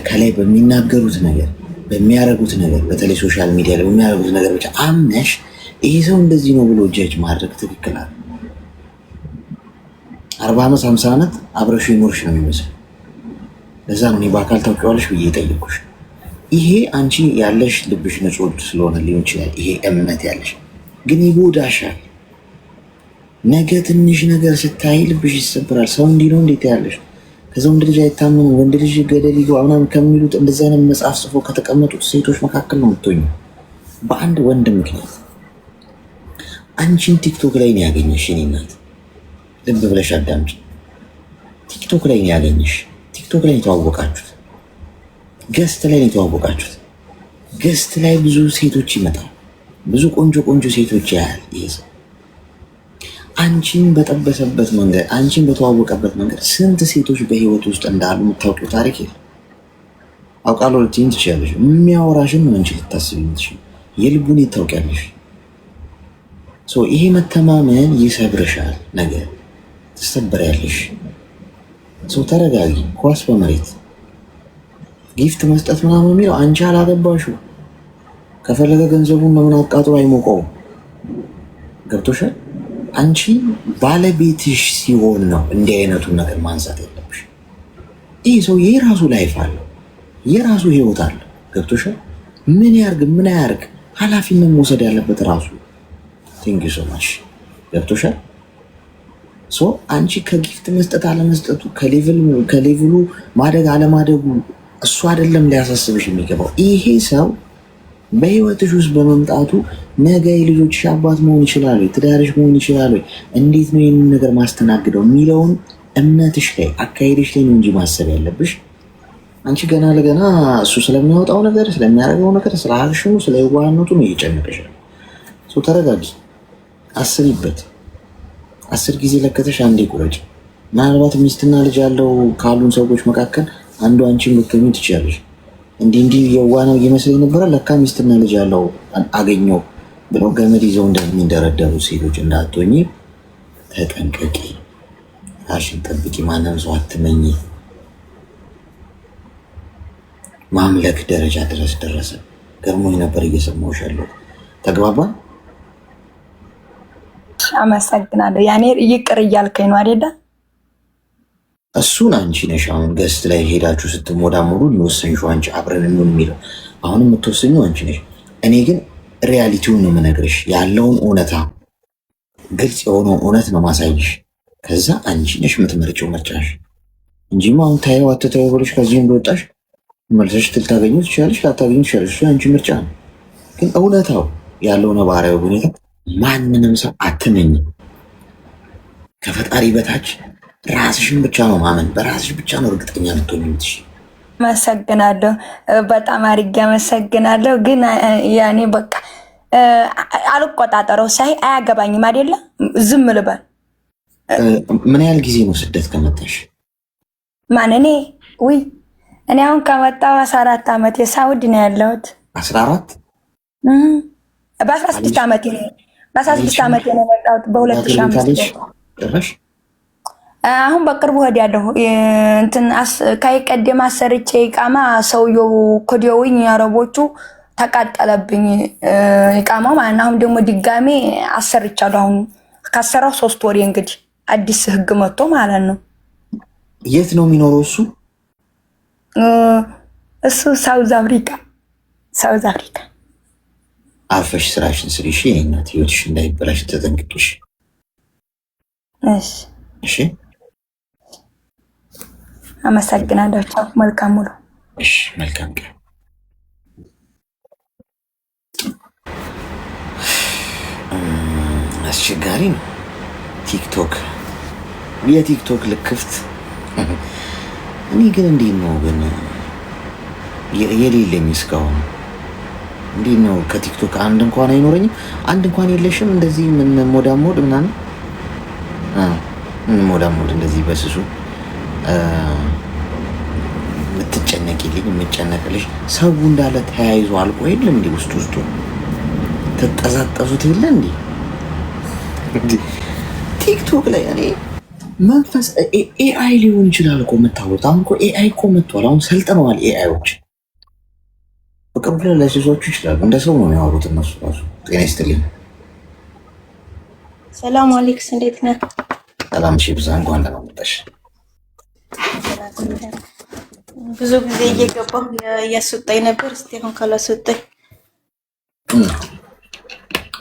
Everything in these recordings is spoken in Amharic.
ከላይ በሚናገሩት ነገር በሚያደርጉት ነገር በተለይ ሶሻል ሚዲያ ላይ በሚያደርጉት ነገር ብቻ አምነሽ ይሄ ሰው እንደዚህ ነው ብሎ ጀጅ ማድረግ ትክክል አለ። 40 ዓመት 50 ዓመት አብረሽ ይኖርሽ ነው የሚመስል። ለዛ ነው እኔ በአካል ታውቂዋለሽ ብዬ ጠየቅኩሽ። ይሄ አንቺ ያለሽ ልብሽ ንጹህ ስለሆነ ሊሆን ይችላል። ይሄ እምነት ያለሽ ግን ይጎዳሻል። ነገ ትንሽ ነገር ስታይ ልብሽ ይሰብራል። ሰው እንዲህ ነው እንዴት ያለሽ ከዛ ወንድ ልጅ አይታመንም ወንድ ልጅ ገደል ይገባ ምናምን ከሚሉት እንደዚህ አይነት መጽሐፍ ጽፎ ከተቀመጡት ሴቶች መካከል ነው የምትሆኚው በአንድ ወንድ ምክንያት። አንቺን ቲክቶክ ላይ ነው ያገኘሽ። የእኔ እናት ልብ ብለሽ አዳምጪ። ቲክቶክ ላይ ነው ያገኘሽ። ቲክቶክ ላይ የተዋወቃችሁት፣ ገስት ላይ ነው የተዋወቃችሁት። ገስት ላይ ብዙ ሴቶች ይመጣል፣ ብዙ ቆንጆ ቆንጆ ሴቶች ያያል ይሄ ሰው። አንቺን በጠበሰበት መንገድ አንቺን በተዋወቀበት መንገድ ስንት ሴቶች በህይወት ውስጥ እንዳሉ የምታውቂው ታሪክ የለም። አውቃለሁ ልትይኝ ትችያለሽ። የሚያወራሽን ነው አንቺ ልታስቢ የምትችይው፣ የልቡን ታውቂያለሽ። ይሄ መተማመን ይሰብርሻል፣ ነገር ትሰበሪያለሽ። ተረጋጊ። ኳስ በመሬት ጊፍት መስጠት ምናምን የሚለው አንቺ አላገባሽው። ከፈለገ ገንዘቡን ለምን አቃጥሎ አይሞቀውም? ገብቶሻል? አንቺ ባለቤትሽ ሲሆን ነው እንዲህ አይነቱን ነገር ማንሳት ያለብሽ። ይህ ሰው የራሱ ላይፍ አለው፣ የራሱ ህይወት አለው። ገብቶሻል? ምን ያርግ ምን አያርግ ኃላፊነት መውሰድ ያለበት ራሱ። ቴንኪው ሶ ማች። ገብቶሻል? አንቺ ከጊፍት መስጠት አለመስጠቱ ከሌቭሉ ማደግ አለማደጉ እሱ አይደለም ሊያሳስብሽ የሚገባው። ይሄ ሰው በህይወትሽ ውስጥ በመምጣቱ ነገ የልጆችሽ አባት መሆን ይችላል፣ ትዳርሽ መሆን ይችላል። እንዴት ነው ይህንን ነገር ማስተናግደው የሚለውን እምነትሽ ላይ አካሄድሽ ላይ ነው እንጂ ማሰብ ያለብሽ። አንቺ ገና ለገና እሱ ስለሚያወጣው ነገር ስለሚያደርገው ነገር ስለ አክሽኑ ስለ የዋህነቱ ነው እየጨነቀሽ። ተረጋጊ፣ አስቢበት። 10 ጊዜ ለከተሽ አንዴ ቁረጭ። ምናልባት ሚስትና ልጅ ያለው ካሉን ሰዎች መካከል አንዱ አንቺን ልትሆኚ ትችያለሽ። እንዲህ የዋ ነው እየመሰለኝ ነበረ፣ ለካ ሚስትና ልጅ ያለው አገኘው ብለው ገመድ ይዘው እንደሚንደረደሩ ሴቶች እንዳትሆኚ ተጠንቀቂ። ራሽን ጠብቂ። ማንም ሰው አትመኝ። ማምለክ ደረጃ ድረስ ደረሰ። ገርሞኝ ነበር እየሰማሁሽ ያለው። ተግባባን? አመሰግናለሁ። ያኔ ይቅር እያልከኝ ነው አይደል? እሱን አንቺ ነሽ አሁን ገስት ላይ ሄዳችሁ ስትሞዳሞዱ የሚወሰንሽው አንቺ። አብረን እንሆን የሚለው አሁን የምትወሰኙ አንቺ ነሽ። እኔ ግን ሪያሊቲውን ነው የምነግርሽ፣ ያለውን እውነታ ግልጽ የሆነውን እውነት ነው ማሳይሽ። ከዛ አንቺ ነሽ የምትመርጪው ምርጫሽ እንጂማ አሁን ታየው አትታየው ብለሽ ከዚህ እንደወጣሽ መልሰሽ ልታገኙ ትችላለሽ፣ ላታገኙ ትችላለሽ። እሱ አንቺ ምርጫ ነው። ግን እውነታው ያለው ነባራዊ ሁኔታ ማንንም ሰው አትመኝ። ከፈጣሪ በታች ራስሽን ብቻ ነው ማመን። በራስሽ ብቻ ነው እርግጠኛ ልትሆኚ የምትችይው። አመሰግናለሁ፣ በጣም አድርጌ አመሰግናለሁ። ግን ያኔ በቃ አልቆጣጠረው ሳይ አያገባኝም አይደለ? ዝም ልበል። ምን ያህል ጊዜ ነው ስደት ከመጣሽ? ማን እኔ? ውይ እኔ አሁን ከመጣሁ 14 ዓመት የሳውዲ ነው ያለሁት። 14 በ16 ዓመት ነው የመጣሁት በ2005። አሁን በቅርቡ ሄዳለሁ። እንትን ከቀደም አሰርቼ ኢቃማ ሰውየው ኮዲዮውኝ አረቦቹ ተቃጠለብኝ ኢቃማው ማለት ነው። አሁን ደግሞ ድጋሜ አሰርቻለሁ። አሁን ካሰራው 3 ወር እንግዲህ አዲስ ህግ መጥቶ ማለት ነው። የት ነው የሚኖረው እሱ? እሱ ሳውዝ አፍሪካ። አርፈሽ ስራሽን ስሪ እሺ። እናት ህይወትሽ እንዳይበላሽ ተጠንቅቂሽ እሺ። አመሰግናለሁ። ቻው። መልካም ሙሉ። እሺ፣ መልካም ቀን። አስቸጋሪ ነው ቲክቶክ፣ የቲክቶክ ልክፍት። እኔ ግን እንዴት ነው ግን የሌለኝ እስካሁን? እንዴት ነው ከቲክቶክ አንድ እንኳን አይኖረኝም? አንድ እንኳን የለሽም? እንደዚህ ምን ሞዳሞድ ምናምን ሞዳሞድ እንደዚህ በስሱ የምትጨነቂልኝ የምጨነቅልሽ ሰው እንዳለ ተያይዞ አልቆ የለም እንዲ ውስጡ ተጠዛጠዙት የለ እንዲ ቲክቶክ ላይ እኔ መንፈስ ኤአይ ሊሆን ይችላል እኮ የምታወጣው። አሁን እኮ ኤአይ እኮ መጥቷል። አሁን ሰልጥነዋል ኤአይዎች። በቅርቡ ላይ ላይሰሷቹ ይችላሉ። እንደ ሰው ነው የሚያወሩት እነሱ ራሱ። ጤና ይስጥልኝ። ሰላም አሌክስ፣ እንዴት ነህ? ሰላም ሺ ብዛ። እንኳን ደህና መጣሽ። ብዙ ጊዜ እየገባሁ እያስወጣኝ ነበር። እስቲ አሁን ካላስወጣኝ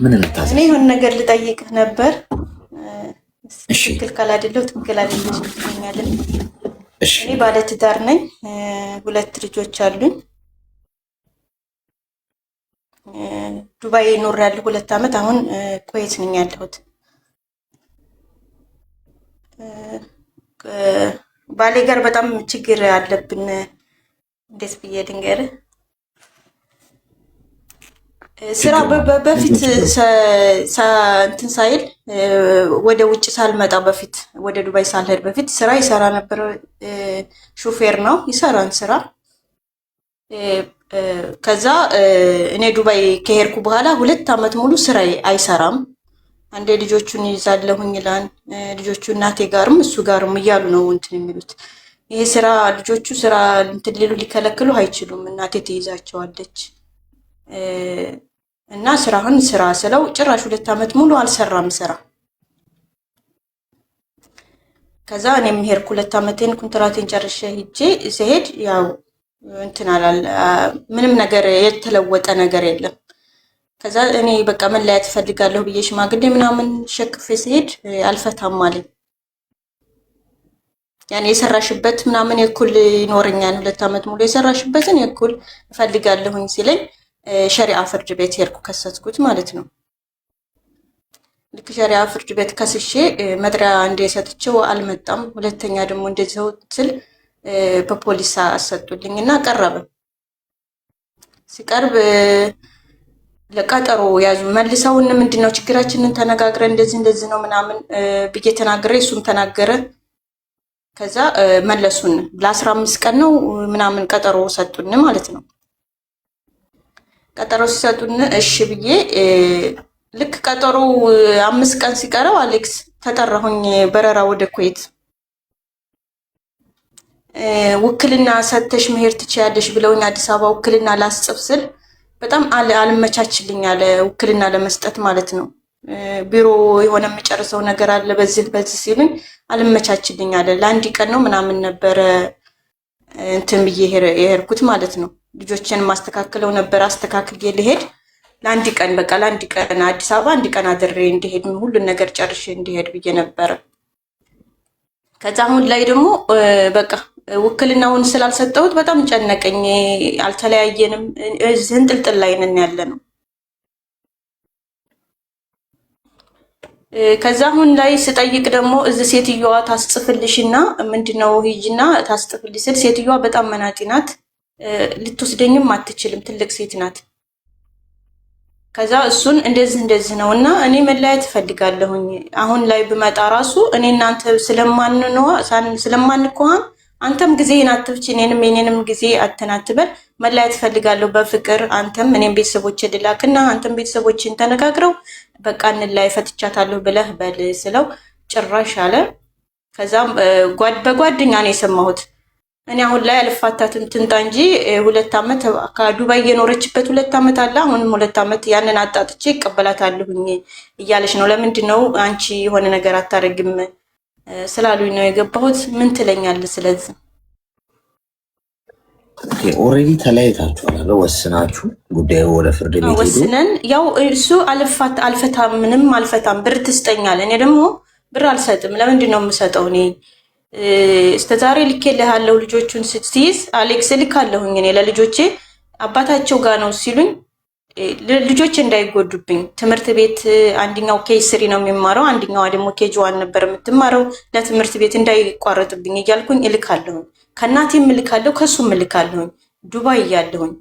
ምን እንታዘዝ? እኔ የሆነ ነገር ልጠይቅህ ነበር። ትክክል ካላደለሁ ትክክል አይደለሽ ትኛለህ። እኔ ባለትዳር ነኝ፣ 2 ልጆች አሉኝ። ዱባይ ኖሬያለሁ 2 ዓመት። አሁን ኩዌት ነኝ ያለሁት። ባሌ ጋር በጣም ችግር አለብን። እንዴት ብዬ ልንገርህ? ስራ በፊት እንትን ሳይል ወደ ውጭ ሳልመጣ በፊት ወደ ዱባይ ሳልሄድ በፊት ስራ ይሰራ ነበር። ሹፌር ነው፣ ይሰራን ስራ። ከዛ እኔ ዱባይ ከሄድኩ በኋላ 2 ዓመት ሙሉ ስራ አይሰራም። አንዴ ልጆቹን ይዛለሁኝ ይላል። ልጆቹ እናቴ ጋርም እሱ ጋርም እያሉ ነው እንትን የሚሉት። ይሄ ስራ ልጆቹ ስራ እንትን ሊሉ ሊከለክሉ አይችሉም። እናቴ ትይዛቸዋለች። እና ስራህን ስራ ስለው ጭራሽ 2 ዓመት ሙሉ አልሰራም ስራ። ከዛ እኔም ሄድኩ 2 ዓመቴን ኮንትራቴን ጨርሼ ሄጄ ሲሄድ ያው እንትን አላል ምንም ነገር የተለወጠ ነገር የለም። ከዛ እኔ በቃ መለያየት እፈልጋለሁ ብዬ ሽማግሌ ምናምን ሸክፌ ሲሄድ አልፈታም አለኝ። ያኔ የሰራሽበት ምናምን የኩል ይኖርኛል 2 ዓመት ሙሉ የሰራሽበትን የኩል እፈልጋለሁኝ ሲለኝ ሸሪዓ ፍርድ ቤት ሄድኩ፣ ከሰስኩት ማለት ነው። ልክ ሸሪዓ ፍርድ ቤት ከስሼ መጥሪያ እንደሰጥቼው አልመጣም። ሁለተኛ ደግሞ እንደዚያው ስል በፖሊስ አሰጡልኝ እና ቀረበ። ሲቀርብ ለቀጠሮ ያዙ። መልሰውን ምንድነው ችግራችንን ተነጋግረን እንደዚህ ነው ምናምን ብዬ ተናግሬ እሱም ተናገረ። ከዛ መለሱን ለ15 ቀን ነው ምናምን ቀጠሮ ሰጡን ማለት ነው። ቀጠሮ ሲሰጡን እሺ ብዬ ልክ ቀጠሮ 5 ቀን ሲቀረው አሌክስ ተጠራሁኝ በረራ ወደ ኩዌት። ውክልና ሰተሽ መሄድ ትችያለሽ ብለውኝ አዲስ አበባ ውክልና ላስጽፍ ስል በጣም አልመቻችልኝ አለ። ውክልና ለመስጠት ማለት ነው። ቢሮ የሆነ የምጨርሰው ነገር አለ በዚህ ሲሉኝ አልመቻችልኝ አለ። ለ1 ቀን ነው ምናምን ነበረ እንትን ብዬ የሄድኩት ማለት ነው። ልጆችን ማስተካከለው ነበር። አስተካክዬ ልሄድ ለ1 ቀን በቃ ለ1 ቀን አዲስ አበባ 1 ቀን አድሬ እንዲሄድ ሁሉን ነገር ጨርሼ እንዲሄድ ብዬ ነበረ። ከዛ አሁን ላይ ደግሞ በቃ ውክልናውን ስላልሰጠሁት በጣም ጨነቀኝ። አልተለያየንም፣ ዝንጥልጥል ላይ ነን ያለ ነው። ከዛ አሁን ላይ ስጠይቅ ደግሞ እዚህ ሴትዮዋ ታስጽፍልሽና ምንድነው ሂጂና ታስጽፍልሽ ስል ሴትዮዋ በጣም መናጢ ናት። ልትወስደኝም አትችልም፣ ትልቅ ሴት ናት። ከዛ እሱን እንደዚህ ነው እና እኔ መለያየት እፈልጋለሁኝ። አሁን ላይ ብመጣ ራሱ እኔ እናንተ ስለማንኳን አንተም ጊዜህን አትፍች፣ የኔንም ጊዜ አትናትበል። መለያየት እፈልጋለሁ በፍቅር አንተም እኔም ቤተሰቦቼ ልላክና አንተም ቤተሰቦችን ተነጋግረው በቃ እንላይ ፈትቻታለሁ ብለህ በል ስለው ጭራሽ አለ። ከዛም በጓደኛ ነው የሰማሁት። እኔ አሁን ላይ አልፋታትም ትንጣ እንጂ 2 ዓመት ከዱባይ የኖረችበት 2 ዓመት አለ። አሁንም 2 ዓመት ያንን አጣጥቼ ይቀበላታለሁኝ እያለች ነው። ለምንድን ነው አንቺ የሆነ ነገር አታረግም ስላሉኝ ነው የገባሁት። ምን ትለኛለህ ስለዚህ? ኦልሬዲ ተለያይታችኋል፣ ወስናችሁ ጉዳዩ ወደ ፍርድ ቤት ወስነን ያው እሱ አልፈታም ምንም አልፈታም ብር ትስጠኛል። እኔ ደግሞ ብር አልሰጥም። ለምንድን ነው የምሰጠው? እኔ እስከዛሬ ልኬልሃለሁ ልጆቹን ስትይዝ አሌክስ ልካለሁኝ እኔ ለልጆቼ አባታቸው ጋር ነው ሲሉኝ ልጆች እንዳይጎዱብኝ ትምህርት ቤት አንደኛው ኬጅ3 ነው የሚማረው፣ አንደኛዋ ደግሞ ኬጅ1 ነበር የምትማረው። ለትምህርት ቤት እንዳይቋረጥብኝ እያልኩኝ እልካለሁኝ። ከእናቴም እልካለሁ ከሱም እልካለሁኝ ዱባይ እያለሁኝ።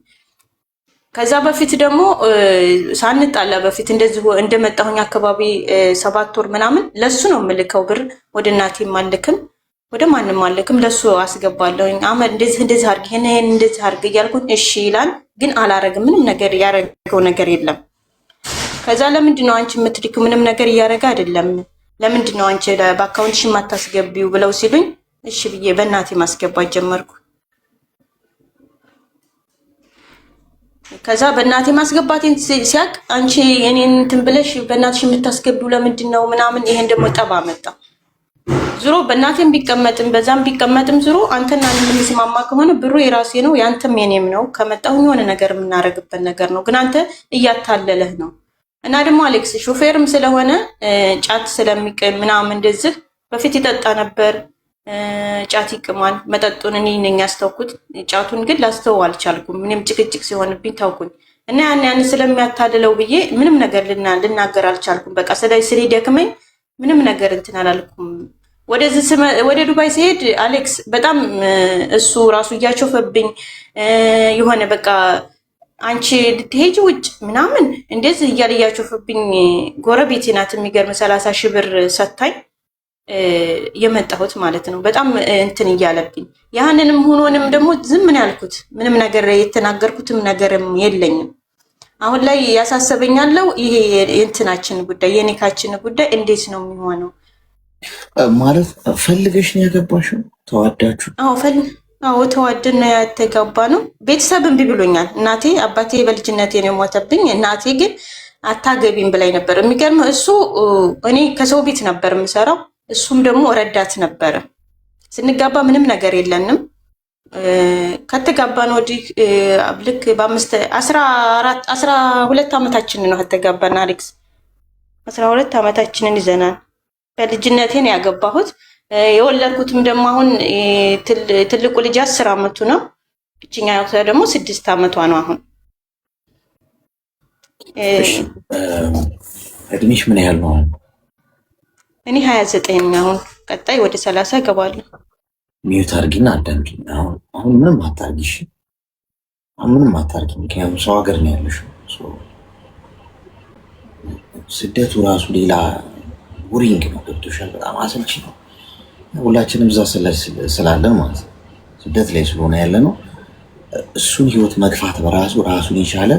ከዛ በፊት ደግሞ ሳንጣላ በፊት እንደዚህ እንደመጣሁኝ አካባቢ 7 ወር ምናምን ለሱ ነው የምልከው ብር። ወደ እናቴም አልክም ወደ ማንም አልክም፣ ለሱ አስገባለሁኝ። አመድ እንደዚህ አድርግ ይሄን እንደዚህ አድርግ እያልኩኝ እሺ ይላል፣ ግን አላረግም። ምንም ነገር ያረገው ነገር የለም። ከዛ ለምንድን ነው አንቺ የምትልኪው? ምንም ነገር እያረገ አይደለም ለምንድን ነው አንቺ በአካውንትሽ የማታስገቢው ብለው ሲሉኝ እሺ ብዬ በእናቴ ማስገባት ጀመርኩ። ከዛ በእናቴ ማስገባቴን ሲያቅ አንቺ እኔን እንትን ብለሽ በእናትሽ የምታስገቢው ለምንድን ነው ምናምን፣ ይሄን ደግሞ ጠባ መጣ። ዙሮ በእናቴም ቢቀመጥም በዛም ቢቀመጥም ዙሮ አንተና የምንስማማ ከሆነ ብሩ የራሴ ነው ያንተም የኔም ነው። ከመጣሁ የሆነ ነገር የምናረግበት ነገር ነው። ግን አንተ እያታለለህ ነው። እና ደግሞ አሌክስ ሾፌርም ስለሆነ ጫት ስለሚቅም ምናምን እንደዚህ በፊት ይጠጣ ነበር። ጫት ይቅማል። መጠጡን እኔ ነኝ ያስተውኩት። ጫቱን ግን ላስተው አልቻልኩም። ምንም ጭቅጭቅ ሲሆንብኝ ታውኩኝ። እና ያን ስለሚያታልለው ብዬ ምንም ነገር ልናገር አልቻልኩም። በቃ ስለደከመኝ ምንም ነገር እንትን አላልኩም። ወደ ዱባይ ሲሄድ አሌክስ በጣም እሱ ራሱ እያሾፈብኝ የሆነ በቃ አንቺ ልትሄጂ ውጭ ምናምን እንደዚህ እያለ እያሾፈብኝ፣ ጎረቤቴ ናት የሚገርም 30 ሺህ ብር ሰታኝ የመጣሁት ማለት ነው። በጣም እንትን እያለብኝ ያንንም ሆኖንም ደግሞ ዝም ምን ያልኩት ምንም ነገር የተናገርኩትም ነገርም የለኝም። አሁን ላይ ያሳሰበኛለው ይሄ የእንትናችን ጉዳይ የኒካችን ጉዳይ እንዴት ነው የሚሆነው? ማለት ፈልገሽ ነው ያገባሽው? ተዋዳችሁ? አዎ ተዋደን ነው ያተጋባ ነው። ቤተሰብ እምቢ ብሎኛል። እናቴ አባቴ በልጅነቴ ነው የሞተብኝ። እናቴ ግን አታገቢም ብላኝ ነበር። የሚገርም እሱ እኔ ከሰው ቤት ነበር የምሰራው፣ እሱም ደግሞ ረዳት ነበረ። ስንጋባ ምንም ነገር የለንም። ከተጋባን ወዲህ ልክ በ12 ዓመታችን ነው ከተጋባን። አሌክስ 12 ዓመታችንን ይዘናል። በልጅነቴን ያገባሁት የወለድኩትም ደግሞ አሁን ትልቁ ልጅ 10 ዓመቱ ነው። እችኛ ደግሞ 6 ዓመቷ ነው። አሁን እድሜሽ ምን ያህል ነው? እኔ 29 አሁን ቀጣይ ወደ 30 እገባለሁ። ሚዩት አድርጊና አዳምጪኝ። አሁን ምንም አታርጊሽ፣ ምንም አታርጊ። ምክንያቱም ሰው ሀገር ነው ያለሽው። ስደቱ ራሱ ሌላ ውሪንግ ነው። ገብቶሻል? በጣም አሰልቺ ነው። ሁላችንም እዛ ስላለን ማለት ነው፣ ስደት ላይ ስለሆነ ያለ ነው። እሱን ህይወት መግፋት በራሱ ራሱን የቻለ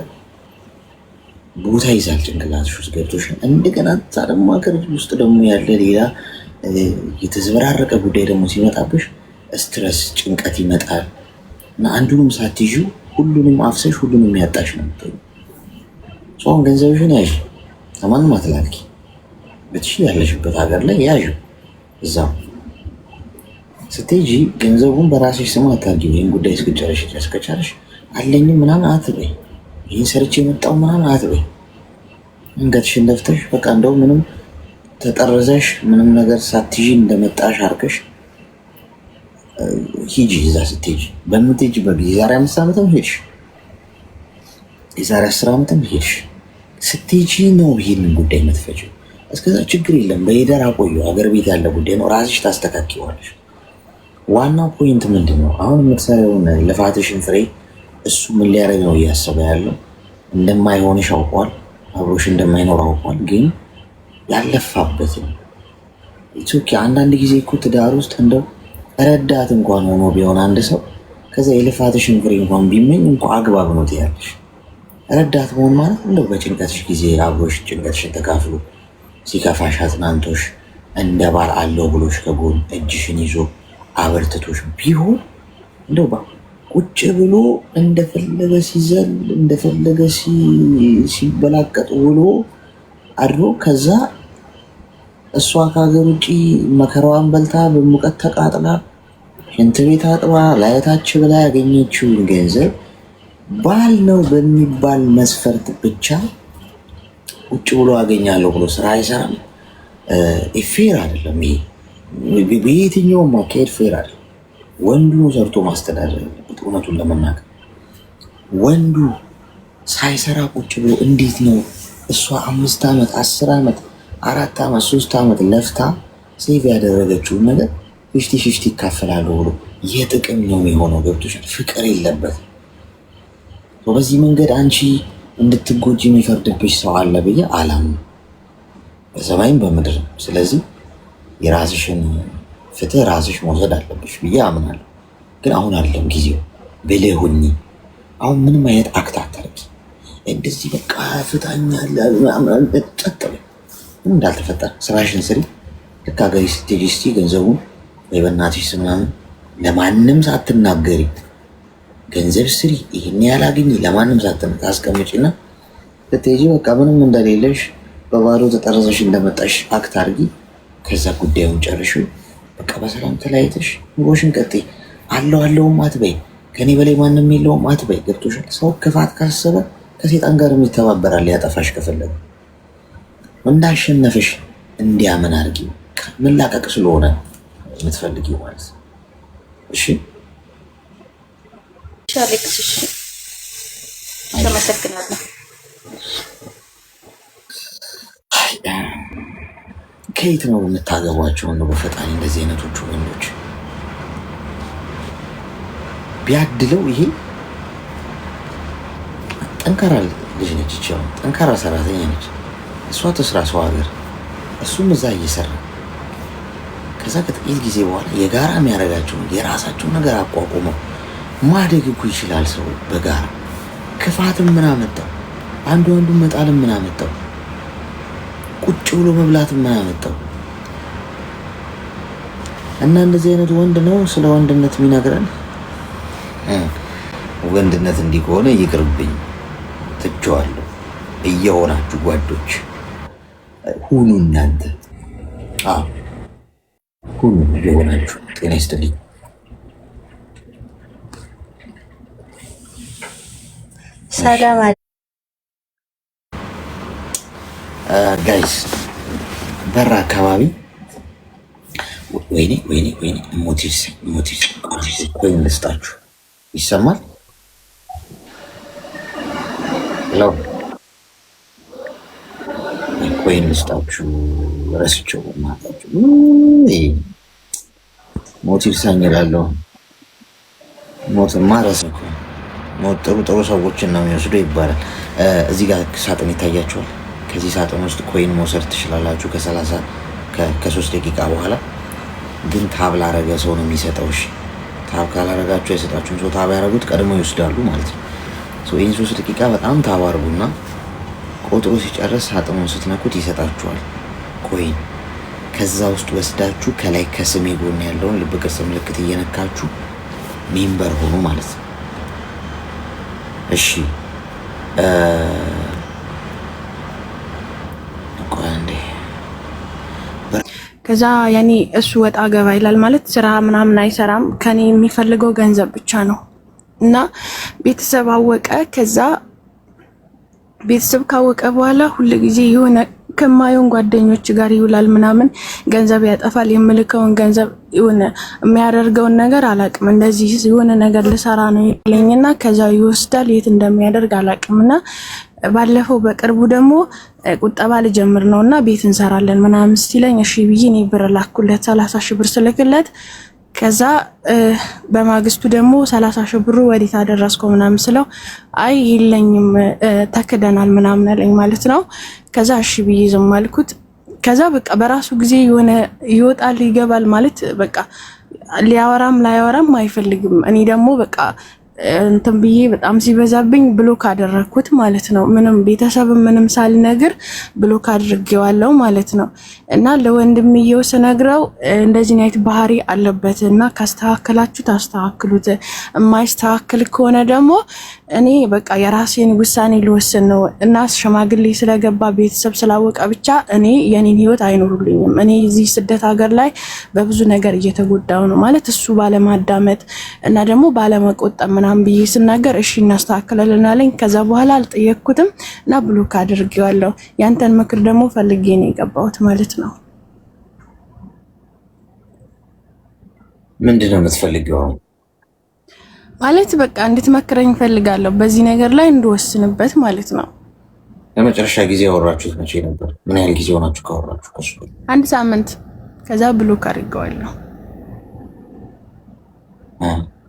ቦታ ይዛል ጭንቅላትሽ ውስጥ። ገብቶሻል? እንደገና እዛ ደግሞ ሀገር ውስጥ ደግሞ ያለ ሌላ የተዘበራረቀ ጉዳይ ደግሞ ሲመጣብሽ ስትረስ፣ ጭንቀት ይመጣል እና አንዱንም ሳትይዥው ሁሉንም አፍሰሽ ሁሉንም ያጣሽ ነው የምትሆኚው። ሰውን ገንዘብሽን ያዥ፣ ከማንም አትላልኪ። ብትሽ ያለሽበት ሀገር ላይ ያዥ። እዛው ስትሄጂ ገንዘቡን በራስሽ ስም አታርጊው። ይህን ጉዳይ እስክጨረሽ ድረስ ከቻለሽ አለኝም ምናምን አትበይ። ይህን ሰርቼ የመጣው ምናምን አትበይ። አንገትሽን ደፍተሽ በቃ እንደው ምንም ተጠረዘሽ ምንም ነገር ሳትይዥ እንደመጣሽ አርገሽ ሂጂ። እዛ ስትሄጂ በምትሄጂበት ጊዜ የዛሬ 5 ዓመትም ሄድሽ፣ የዛሬ 10 ዓመትም ሄድሽ፣ ስትሄጂ ነው ይሄንን ጉዳይ የምትፈጪው። እስከዛ ችግር የለም፣ በሄደር አቆዩ። ሀገር ቤት ያለ ጉዳይ ነው፣ ራስሽ ታስተካክይዋለሽ። ዋናው ፖይንት ምንድን ነው? አሁን የምትሰሪውን ልፋትሽን ፍሬ እሱ ምን ሊያደርግ ነው እያሰበ ያለው? እንደማይሆንሽ አውቋል፣ አብሮሽ እንደማይኖር አውቋል። ግን ያለፋበትን ኢትዮጵያ አንዳንድ ጊዜ እኮ ትዳር ውስጥ እንደው ረዳት እንኳን ሆኖ ቢሆን አንድ ሰው ከዛ የልፋትሽን ፍሬ እንኳን ቢመኝ እንኳ አግባብ ነው ትያለሽ። ረዳት መሆን ማለት እንደው በጭንቀትሽ ጊዜ አብሮሽ ጭንቀትሽን ተካፍሎ ሲከፋሽ አጽናንቶሽ እንደ ባል አለው ብሎሽ ከጎን እጅሽን ይዞ አበርትቶሽ ቢሆን እንደው ቁጭ ብሎ እንደፈለገ ሲዘል እንደፈለገ ሲበላቀጥ ውሎ አድሮ ከዛ እሷ ከሀገር ውጭ መከራዋን በልታ በሙቀት ተቃጥላ ሽንት ቤት አጥባ ላይታች ብላ ያገኘችውን ገንዘብ ባል ነው በሚባል መስፈርት ብቻ ቁጭ ብሎ አገኛለሁ ብሎ ስራ አይሰራም። ፌር አይደለም። ይሄ በየትኛውም አካሄድ ፌር አይደለም። ወንዱ ሰርቶ ማስተዳደር ያለበት። እውነቱን ለመናገር ወንዱ ሳይሰራ ቁጭ ብሎ እንዴት ነው እሷ 5 ዓመት 10 ዓመት 4 ዓመት 3 ዓመት ለፍታ ሴቭ ያደረገችውን ነገር 50-50 ይካፈላሉ ብሎ የጥቅም ነው የሆነው። ገብቶሻል? ፍቅር የለበትም። በዚህ መንገድ አንቺ እንድትጎጂ የሚፈርድብሽ ሰው አለ ብዬ አላምንም፣ በሰማይም በምድር። ስለዚህ የራስሽን ፍትህ ራስሽ መውሰድ አለብሽ ብዬ አምናለሁ። ግን አሁን አይደለም ጊዜው። ብልህ ሁኚ። አሁን ምንም አይነት አክት አታርጊ። እንደዚህ በቃ ፍታኛል ጸጥ በይ። እንዳልተፈጠረ ስራሽን ስሪ። ልክ ሀገሬ ስትሄጂ እስቲ ገንዘቡን ወይ በእናትሽ ስም ምናምን ለማንም ሳትናገሪ ገንዘብ ስሪ ይሄን ያላገኝ ለማንም ሳታስቀምጪና ስትሄጂ በቃ ምንም እንደሌለሽ በባዶ ተጠረዘሽ እንደመጣሽ አክት አድርጊ። ከዛ ጉዳዩን ጨርሽው በቃ በሰላም ተለያይተሽ ኑሮሽን ቀጥይ። አለውም አትበይ፣ ከኔ በላይ ማንም የለውም አትበይ። ገብቶሻል? ሰው ክፋት ካሰበ ከሴጣን ጋር ይተባበራል ሊያጠፋሽ ከፈለገ። እንዳሸነፈሽ እንዲያምን አድርጊው። መላቀቅ ስለሆነ የምትፈልጊው ማለት ነው። እሺ ሻሌክስ እሺ፣ ተመሰግናለሁ። ከየት ነው የምታገቧቸው? ነው በፈጣሪ እንደዚህ አይነቶቹ ወንዶች ቢያድለው። ይሄ ጠንካራ ልጅ ነች፣ ይችላል ጠንካራ ሰራተኛ ነች። እሷ ተስራ ሰው ሀገር፣ እሱም እዛ እየሰራ ከዛ ከጥቂት ጊዜ በኋላ የጋራ የሚያደርጋቸው የራሳቸውን ነገር አቋቁመው ማደግ እኮ ይችላል ሰው በጋራ። ክፋትም ምን አመጣው? አንዱን መጣልም ምን አመጣው? ቁጭ ብሎ መብላትም ምን አመጣው? እና እንደዚህ አይነት ወንድ ነው ስለ ወንድነት የሚነግረን። ወንድነት እንዲህ ከሆነ ይቅርብኝ፣ ትቼዋለሁ። እየሆናችሁ ጓዶች ሁኑ እናንተ። ሁኑ እየሆናችሁ። ጤና ይስጥልኝ። ሰላም ጋይስ በራ አካባቢ ወይኔ ሞቲስ ኮይን ልስጣችሁ። ይሰማል? ሄሎ ኮይን ልስጣችሁ። ረስቸው ማታችሁ ሞቲቭ ሳኝላለሁ። ሞትማ ረስኩ። ሞት ጥሩ ሰዎችን ነው የሚወስዱ ይባላል። እዚህ ጋር ሳጥን ይታያቸዋል። ከዚህ ሳጥን ውስጥ ኮይን መውሰድ ትችላላችሁ ከ3 ደቂቃ በኋላ። ግን ታብ ላረገ ሰው ነው የሚሰጠው። እሺ ታብ ካላረጋችሁ አይሰጣችሁም። ሰው ታብ ያረጉት ቀድሞ ይወስዳሉ ማለት ነው። ይህን 3 ደቂቃ በጣም ታብ አርጉና ቆጥሮ ሲጨርስ ሳጥኑን ስትነኩት ይሰጣችኋል ኮይን። ከዛ ውስጥ ወስዳችሁ ከላይ ከስሜ ጎን ያለውን ልብ ቅርጽ ምልክት እየነካችሁ ሜምበር ሆኑ ማለት ነው። እሺ ከዛ ያኔ እሱ ወጣ ገባ ይላል ማለት ስራ ምናምን አይሰራም። ከኔ የሚፈልገው ገንዘብ ብቻ ነው እና ቤተሰብ አወቀ። ከዛ ቤተሰብ ካወቀ በኋላ ሁሉ ጊዜ የሆነ ከማየውን ጓደኞች ጋር ይውላል ምናምን፣ ገንዘብ ያጠፋል። የምልከውን ገንዘብ የሆነ የሚያደርገውን ነገር አላቅም። እንደዚህ የሆነ ነገር ልሰራ ነው ይለኝና ከዛ ይወስዳል። የት እንደሚያደርግ አላቅምና ባለፈው በቅርቡ ደግሞ ቁጠባ ልጀምር ነውና ቤት እንሰራለን ምናምን ሲለኝ እሺ ብዬ እኔ ብር ላኩለት 30,000 ብር ስልክለት ከዛ በማግስቱ ደግሞ 30,000 ብሩ ወዴት አደረስከው ምናምን ስለው አይ የለኝም ተክደናል ምናምን አለኝ ማለት ነው። ከዛ እሺ ብዬ ዝም አልኩት። ከዛ በቃ በራሱ ጊዜ የሆነ ይወጣል ይገባል ማለት በቃ ሊያወራም ላያወራም አይፈልግም። እኔ ደግሞ በቃ እንትን ብዬ በጣም ሲበዛብኝ ብሎክ አደረኩት ማለት ነው። ምንም ቤተሰብ ምንም ሳልነግር ብሎክ አድርጌዋለሁ ማለት ነው። እና ለወንድምየው ስነግረው እንደዚህ አይነት ባህሪ አለበትና ካስተካከላችሁ ታስተካክሉት፣ የማይስተካከል ከሆነ ደግሞ እኔ በቃ የራሴን ውሳኔ ልወስን ነው እና ሽማግሌ ስለገባ ቤተሰብ ስላወቀ ብቻ እኔ የኔን ህይወት አይኖሩልኝም። እኔ እዚህ ስደት ሀገር ላይ በብዙ ነገር እየተጎዳው ነው ማለት እሱ ባለማዳመጥ እና ደግሞ ባለመቆጠብ ምናምን ብዬ ስናገር እሺ እናስተካክላለን አለኝ። ከዛ በኋላ አልጠየቅኩትም እና ብሎክ አድርጌዋለሁ። ያንተን ምክር ደግሞ ፈልጌ ነው የገባሁት ማለት ነው። ምንድነው የምትፈልገው? ማለት በቃ እንድትመክረኝ ፈልጋለሁ በዚህ ነገር ላይ እንድወስንበት ማለት ነው። ለመጨረሻ ጊዜ ያወራችሁት መቼ ነበር? ምን ያህል ጊዜ ሆናችሁ ካወራችሁ? ከሱ 1 ሳምንት። ከዛ ብሎክ አድርጌዋለሁ።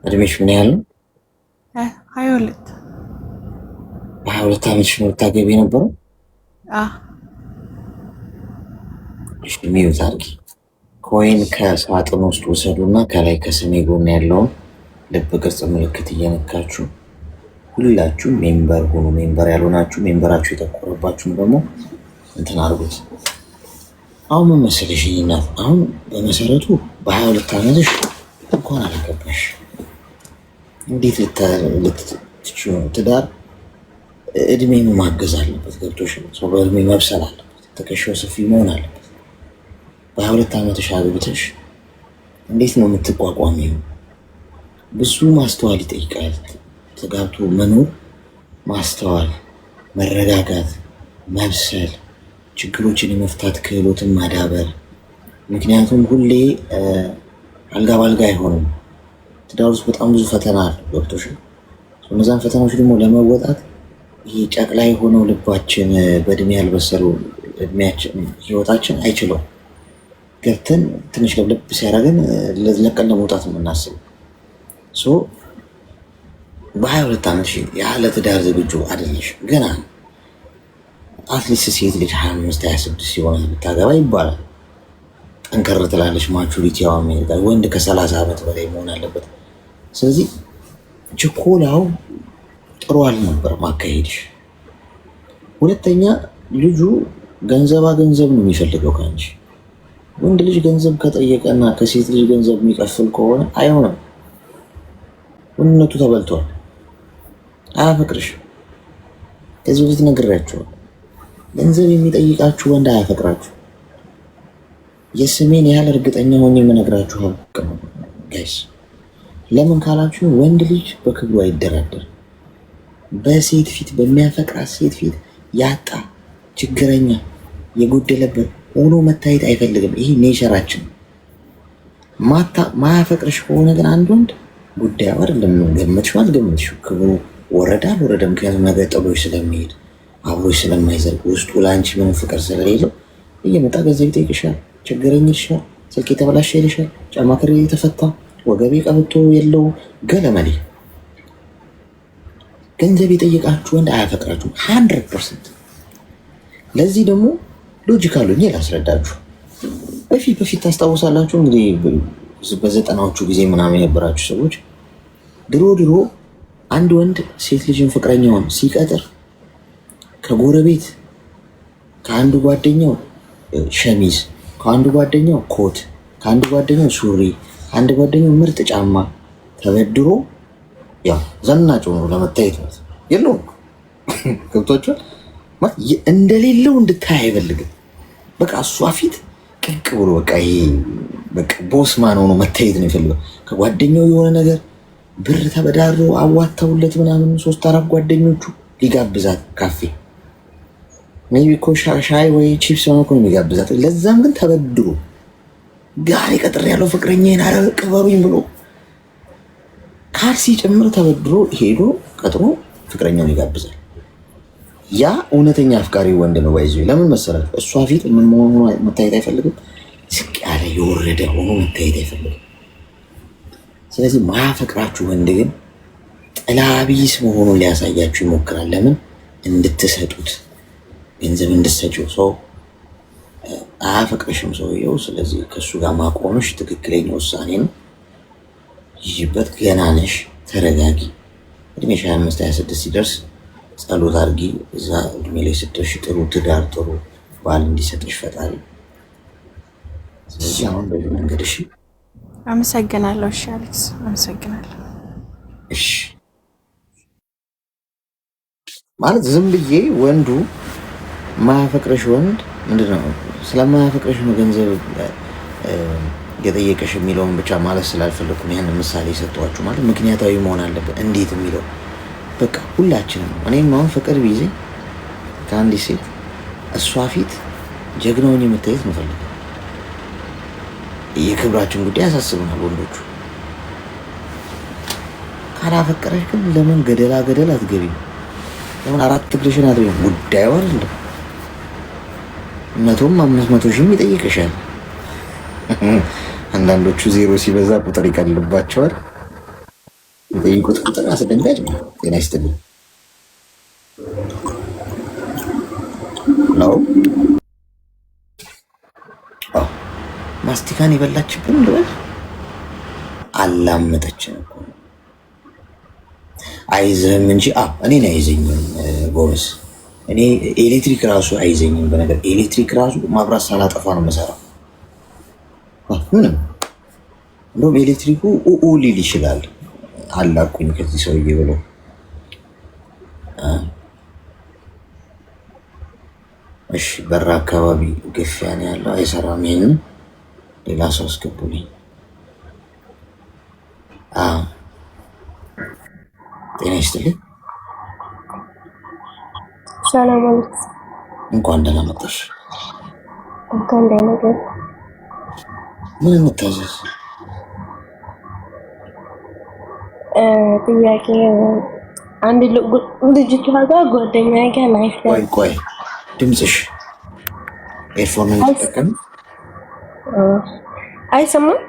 እድሜሽ ምን ያህል ነው? 22 22 ዓመትሽ ነው ልታገቢ የነበረው? እሺ ሚዩት አድርጊ። ኮይን ከሳጥን ውስጥ ወሰዱና ከላይ ከስሜ ጎን ያለውን ልብ ቅርጽ ምልክት እየነካችሁ ሁላችሁ ሜምበር ሆኑ። ሜምበር ያልሆናችሁ ሜምበራችሁ የተቆረባችሁ ደግሞ እንትን አድርጉት። አሁን ምን መሰለሽ እናት፣ አሁን በመሰረቱ በ22 ዓመትሽ እንኳን አላገባሽ እንዴት ልትችው? ትዳር እድሜ ማገዝ አለበት። ገብቶሽ? ሰው በእድሜ መብሰል አለበት። ትከሻው ሰፊ መሆን አለበት። በ22 ዓመትሽ አግብተሽ እንዴት ነው የምትቋቋሚው? ብዙ ማስተዋል ይጠይቃል። ተጋብቶ መኖር ማስተዋል፣ መረጋጋት፣ መብሰል፣ ችግሮችን የመፍታት ክህሎትን ማዳበር። ምክንያቱም ሁሌ አልጋ ባልጋ አይሆንም። ትዳር ውስጥ በጣም ብዙ ፈተና አለ። ገብቶሽ? እነዛን ፈተናዎች ደግሞ ለመወጣት ይሄ ጨቅላ የሆነው ልባችን በእድሜ ያልበሰሉ እድሜያችን ህይወታችን አይችለው ገብተን ትንሽ ለብለብ ሲያደርገን ለቀን ለመውጣት የምናስበው በ22 ዓመት ያለ ትዳር ዝግጁ አይደለሽ ገና። አትሊስት ሴት ልጅ 25 26 ሲሆን ብታገባ ይባላል። ጠንከር ትላለች። ማቹሪቲዋ ወንድ ከ30 ዓመት በላይ መሆን አለበት። ስለዚህ ችኮላው ጥሩ አልነበረም አካሄድሽ። ሁለተኛ ልጁ ገንዘባ ገንዘብ ነው የሚፈልገው ከአንቺ። ወንድ ልጅ ገንዘብ ከጠየቀና ከሴት ልጅ ገንዘብ የሚቀፍል ከሆነ አይሆንም። ወንድነቱ ተበልቷል። አያፈቅርሽ። ከዚህ በፊት ነግሬያችኋለሁ። ገንዘብ የሚጠይቃችሁ ወንድ አያፈቅራችሁ። የስሜን ያህል እርግጠኛ ሆኜ የምነግራችሁ ሀቅ ነው ጋይስ። ለምን ካላችሁ ወንድ ልጅ በክብሩ አይደራደር። በሴት ፊት በሚያፈቅራት ሴት ፊት ያጣ ችግረኛ የጎደለበት ሆኖ መታየት አይፈልግም። ይሄ ኔቸራችን። ማያፈቅርሽ ከሆነ ግን አንድ ወንድ ጉዳዩ አይደለም ገመትሽው አልገመትሽው፣ ክብሩ ወረዳ አልወረደ። ምክንያቱም ነገ ጥሎሽ ስለሚሄድ አብሮሽ ስለማይዘልቅ ውስጡ ለአንቺ ምንም ፍቅር ስለሌለው እየመጣ ገንዘብ ይጠይቅሻል፣ ቸገረኝ ይልሻል፣ ስልክ የተበላሸ ይልሻል፣ ጫማ ክሬ የተፈታ፣ ወገቤ ቀበቶ የለው ገለመሌ። ገንዘብ የጠየቃችሁ ወንድ አያፈቅራችሁም 100%። ለዚህ ደግሞ ሎጂካል ሆኜ ላስረዳችሁ። በፊት ታስታውሳላችሁ እንግዲህ በዘጠናዎቹ ጊዜ ምናምን የነበራችሁ ሰዎች ድሮ አንድ ወንድ ሴት ልጅን ፍቅረኛውን ሲቀጥር ከጎረቤት ከአንዱ ጓደኛው ሸሚዝ፣ ከአንዱ ጓደኛው ኮት፣ ከአንዱ ጓደኛው ሱሪ፣ ከአንዱ ጓደኛው ምርጥ ጫማ ተበድሮ ያው ዘናጭ ሆኖ ለመታየት ነው። የለውም ገብቷችኋል? እንደሌለው እንድታይ አይፈልግም። በቃ እሷ ፊት ቅቅ ብሎ በቃ ይሄ በቃ ቦስማን ሆኖ መታየት ነው የፈልገው። ከጓደኛው የሆነ ነገር ብር ተበዳሮ አዋተውለት ምናምን 3-4 ጓደኞቹ ሊጋብዛት ካፌ ሜቢ እኮ ሻይ ወይ ቺፕስ ነው እኮ የሚጋብዛት። ለዛም ግን ተበድሮ ጋር ቀጥር ያለው ፍቅረኛዬን አረ ቅበሩኝ ብሎ ካልሲ ጭምር ተበድሮ ሄዶ ቀጥሮ ፍቅረኛውን ይጋብዛል። ያ እውነተኛ አፍቃሪ ወንድ ነው። ባይዙ ለምን መሰረት እሷ ፊት ምን መሆኑ መታየት አይፈልግም። ዝቅ ያለ የወረደ ሆኖ መታየት አይፈልግም። ስለዚህ ማያፈቅራችሁ ወንድ ግን ጥላቢስ መሆኑን ሊያሳያችሁ ይሞክራል። ለምን እንድትሰጡት ገንዘብ እንድትሰጪው። ሰው አያፈቅርሽም ሰውየው። ስለዚህ ከእሱ ጋር ማቆምሽ ትክክለኛ ውሳኔ ነው። ይጅበት። ገና ነሽ፣ ተረጋጊ። እድሜሽ 25 26 ሲደርስ ጸሎት አድርጊ። እዛ እድሜ ላይ ስትደርሽ ጥሩ ትዳር ጥሩ ባል እንዲሰጥሽ ፈጣሪ። ስለዚህ አሁን በዚህ መንገድ እሺ። አመሰግናለሁ። እሺ አሌክስ አመሰግናለሁ። እሺ ማለት ዝም ብዬ ወንዱ ማያፈቅርሽ ወንድ ምንድነው ስለማያፈቅርሽ ነው ገንዘብ የጠየቀሽ የሚለውን ብቻ ማለት ስላልፈለኩም ያን ምሳሌ ሰጠኋችሁ። ማለት ምክንያታዊ መሆን አለበት። እንዴት የሚለው በቃ ሁላችንም እኔም አሁን ፍቅር ቢይዜ ከአንዲት ሴት እሷ ፊት ጀግናውን የምታየት መፈልግ። የክብራችን ጉዳይ ያሳስብናል ወንዶቹ። ካላፈቀረሽ ግን ለምን ገደላ አትገቢም? ለምን 4 እግርሽን አትበይም? ጉዳዩ አይደለም። 100 ሺህም ይጠይቅሻል። አንዳንዶቹ 0 ሲበዛ ቁጥር ይቀልባቸዋል። የጠይቁት ቁጥር አስደንጋጭ ነው። ጤና ይስጥልኝ ነው ማስቲካን የበላችብን ልበል አላመጠችን እኮ አይዝህም እንጂ እኔን አይዘኝም ጎበዝ። እኔ ኤሌክትሪክ ራሱ አይዘኝም። በነገር ኤሌክትሪክ ራሱ ማብራት ሳላጠፋ ነው የምሰራው። ምንም እንደውም ኤሌክትሪኩ ኡ ሊል ይችላል አላኩኝ ከዚህ ሰውዬ ብሎ እሺ። በራ አካባቢ ግፊያ ነው ያለው፣ አይሰራም። ይሄንን ሌላ ሰው አስገቡልኝ። ጤና ይስጥልኝ። ሰላም አለይኩም። እንኳን ደህና መጣሽ። እንኳን ደህና መጣሽ። ምን እንታዘዝ? ጥያቄ አንድ ልጅቷ ጋር ጓደኛዬ ጋር ላይፍ ላይ ቆይ ድምፅሽ ኤርፎን ተጠቀም። አይሰማም?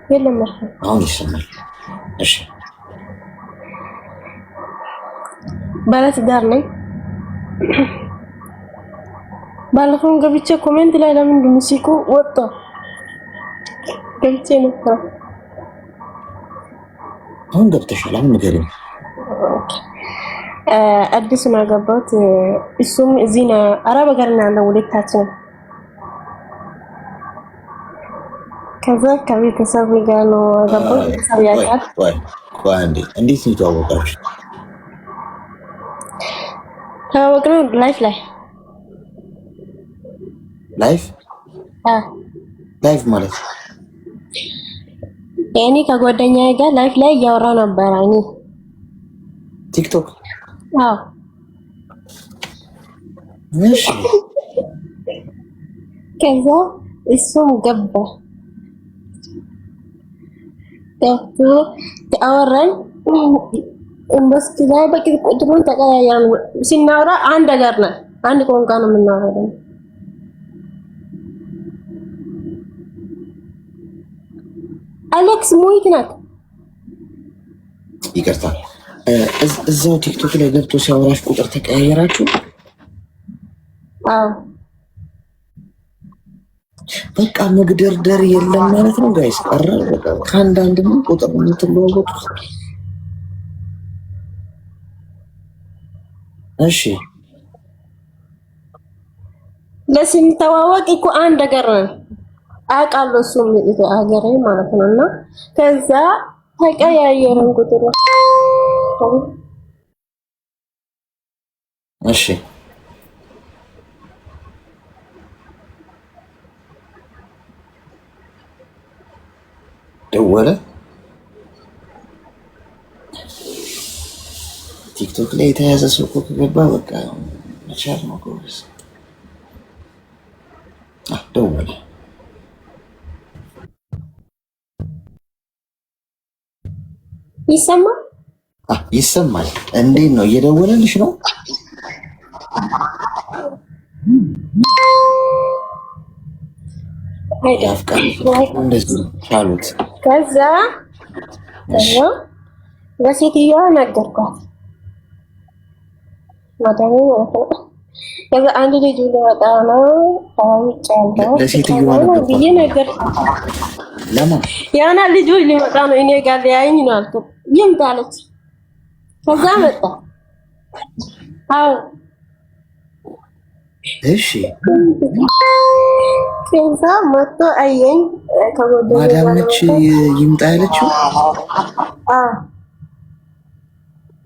የለም አሁን ይሰማል። እሺ ባለትዳር ነኝ። ባለፈው ገብቼ ኮሜንት ላይ ለምንድን ነው ሲኩ ወጣ ገብቼ ነበር። አሁን ገብተሻል። አሁን ንገሪኝ። አዲስ ነው ያገባሁት። እሱም እዚህ ነው አረብ ሀገር ነው ያለው ሁለታችን። ከዛ ከቤተሰብ ጋር ነው ያገባሁት። ቤተሰብ ያውቃል። ቆይ እንዴት ነው የተዋወቃችሁት? ተዋወቅነው ላይፍ ላይፍ ማለት እኔ ከጓደኛዬ ጋር ላይፍ ላይ እያወራሁ ነበር። እኔ ቲክቶክ እሺ። ከዛ እሱም ገባ አወራን። እንደዚህ ላይ በቃ ቁጥሩን ተቀያያን። ሲናወራ አንድ ነገር ነው፣ አንድ ቋንቋ ነው የምናወራው። አሌክስ ሙይት ናት። ይቅርታ እዛው ቲክቶክ ላይ ገብቶ ሲያወራሽ ቁጥር ተቀያየራችሁ? አዎ በቃ መግደርደር የለም ማለት ነው ጋይስ። ቀረ በቃ ከአንዳንድ ምን ቁጥር የምትለዋወጡት። እሺ ለስንተዋወቅ እኮ አንድ ነገር ነው አውቃለሁ። እሱም ሀገሬ ማለት ነው። እና ከዛ ተቀያየርን ቁጥሩ። እሺ ደወለ። ቲክቶክ ላይ የተያዘ ሰው እኮ ከገባ በቃ መቻል ነው ጎበዝ። ደወለ። ይሰማል? ይሰማል። እንዴት ነው? እየደወለልሽ ነው? ያፍቃል እንደዚህ ቻሉት። ከዛ ለሴትዮዋ ነገርኳት ማዳሙ ማለት ነው። ከዛ አንድ ልጅ ሊወጣ ነው ታውጫለሁ ለሴትዮዋ ብዬ ነገር ለማን ያና ልጁ ሊወጣ ነው እኔ ጋር ሊያየኝ ነው አልኩት። ይምጣ አለች። ከዛ መጣ። አዎ እሺ ከዛ መጥቶ አየኝ። ማዳም ነች ይምጣ ያለችው?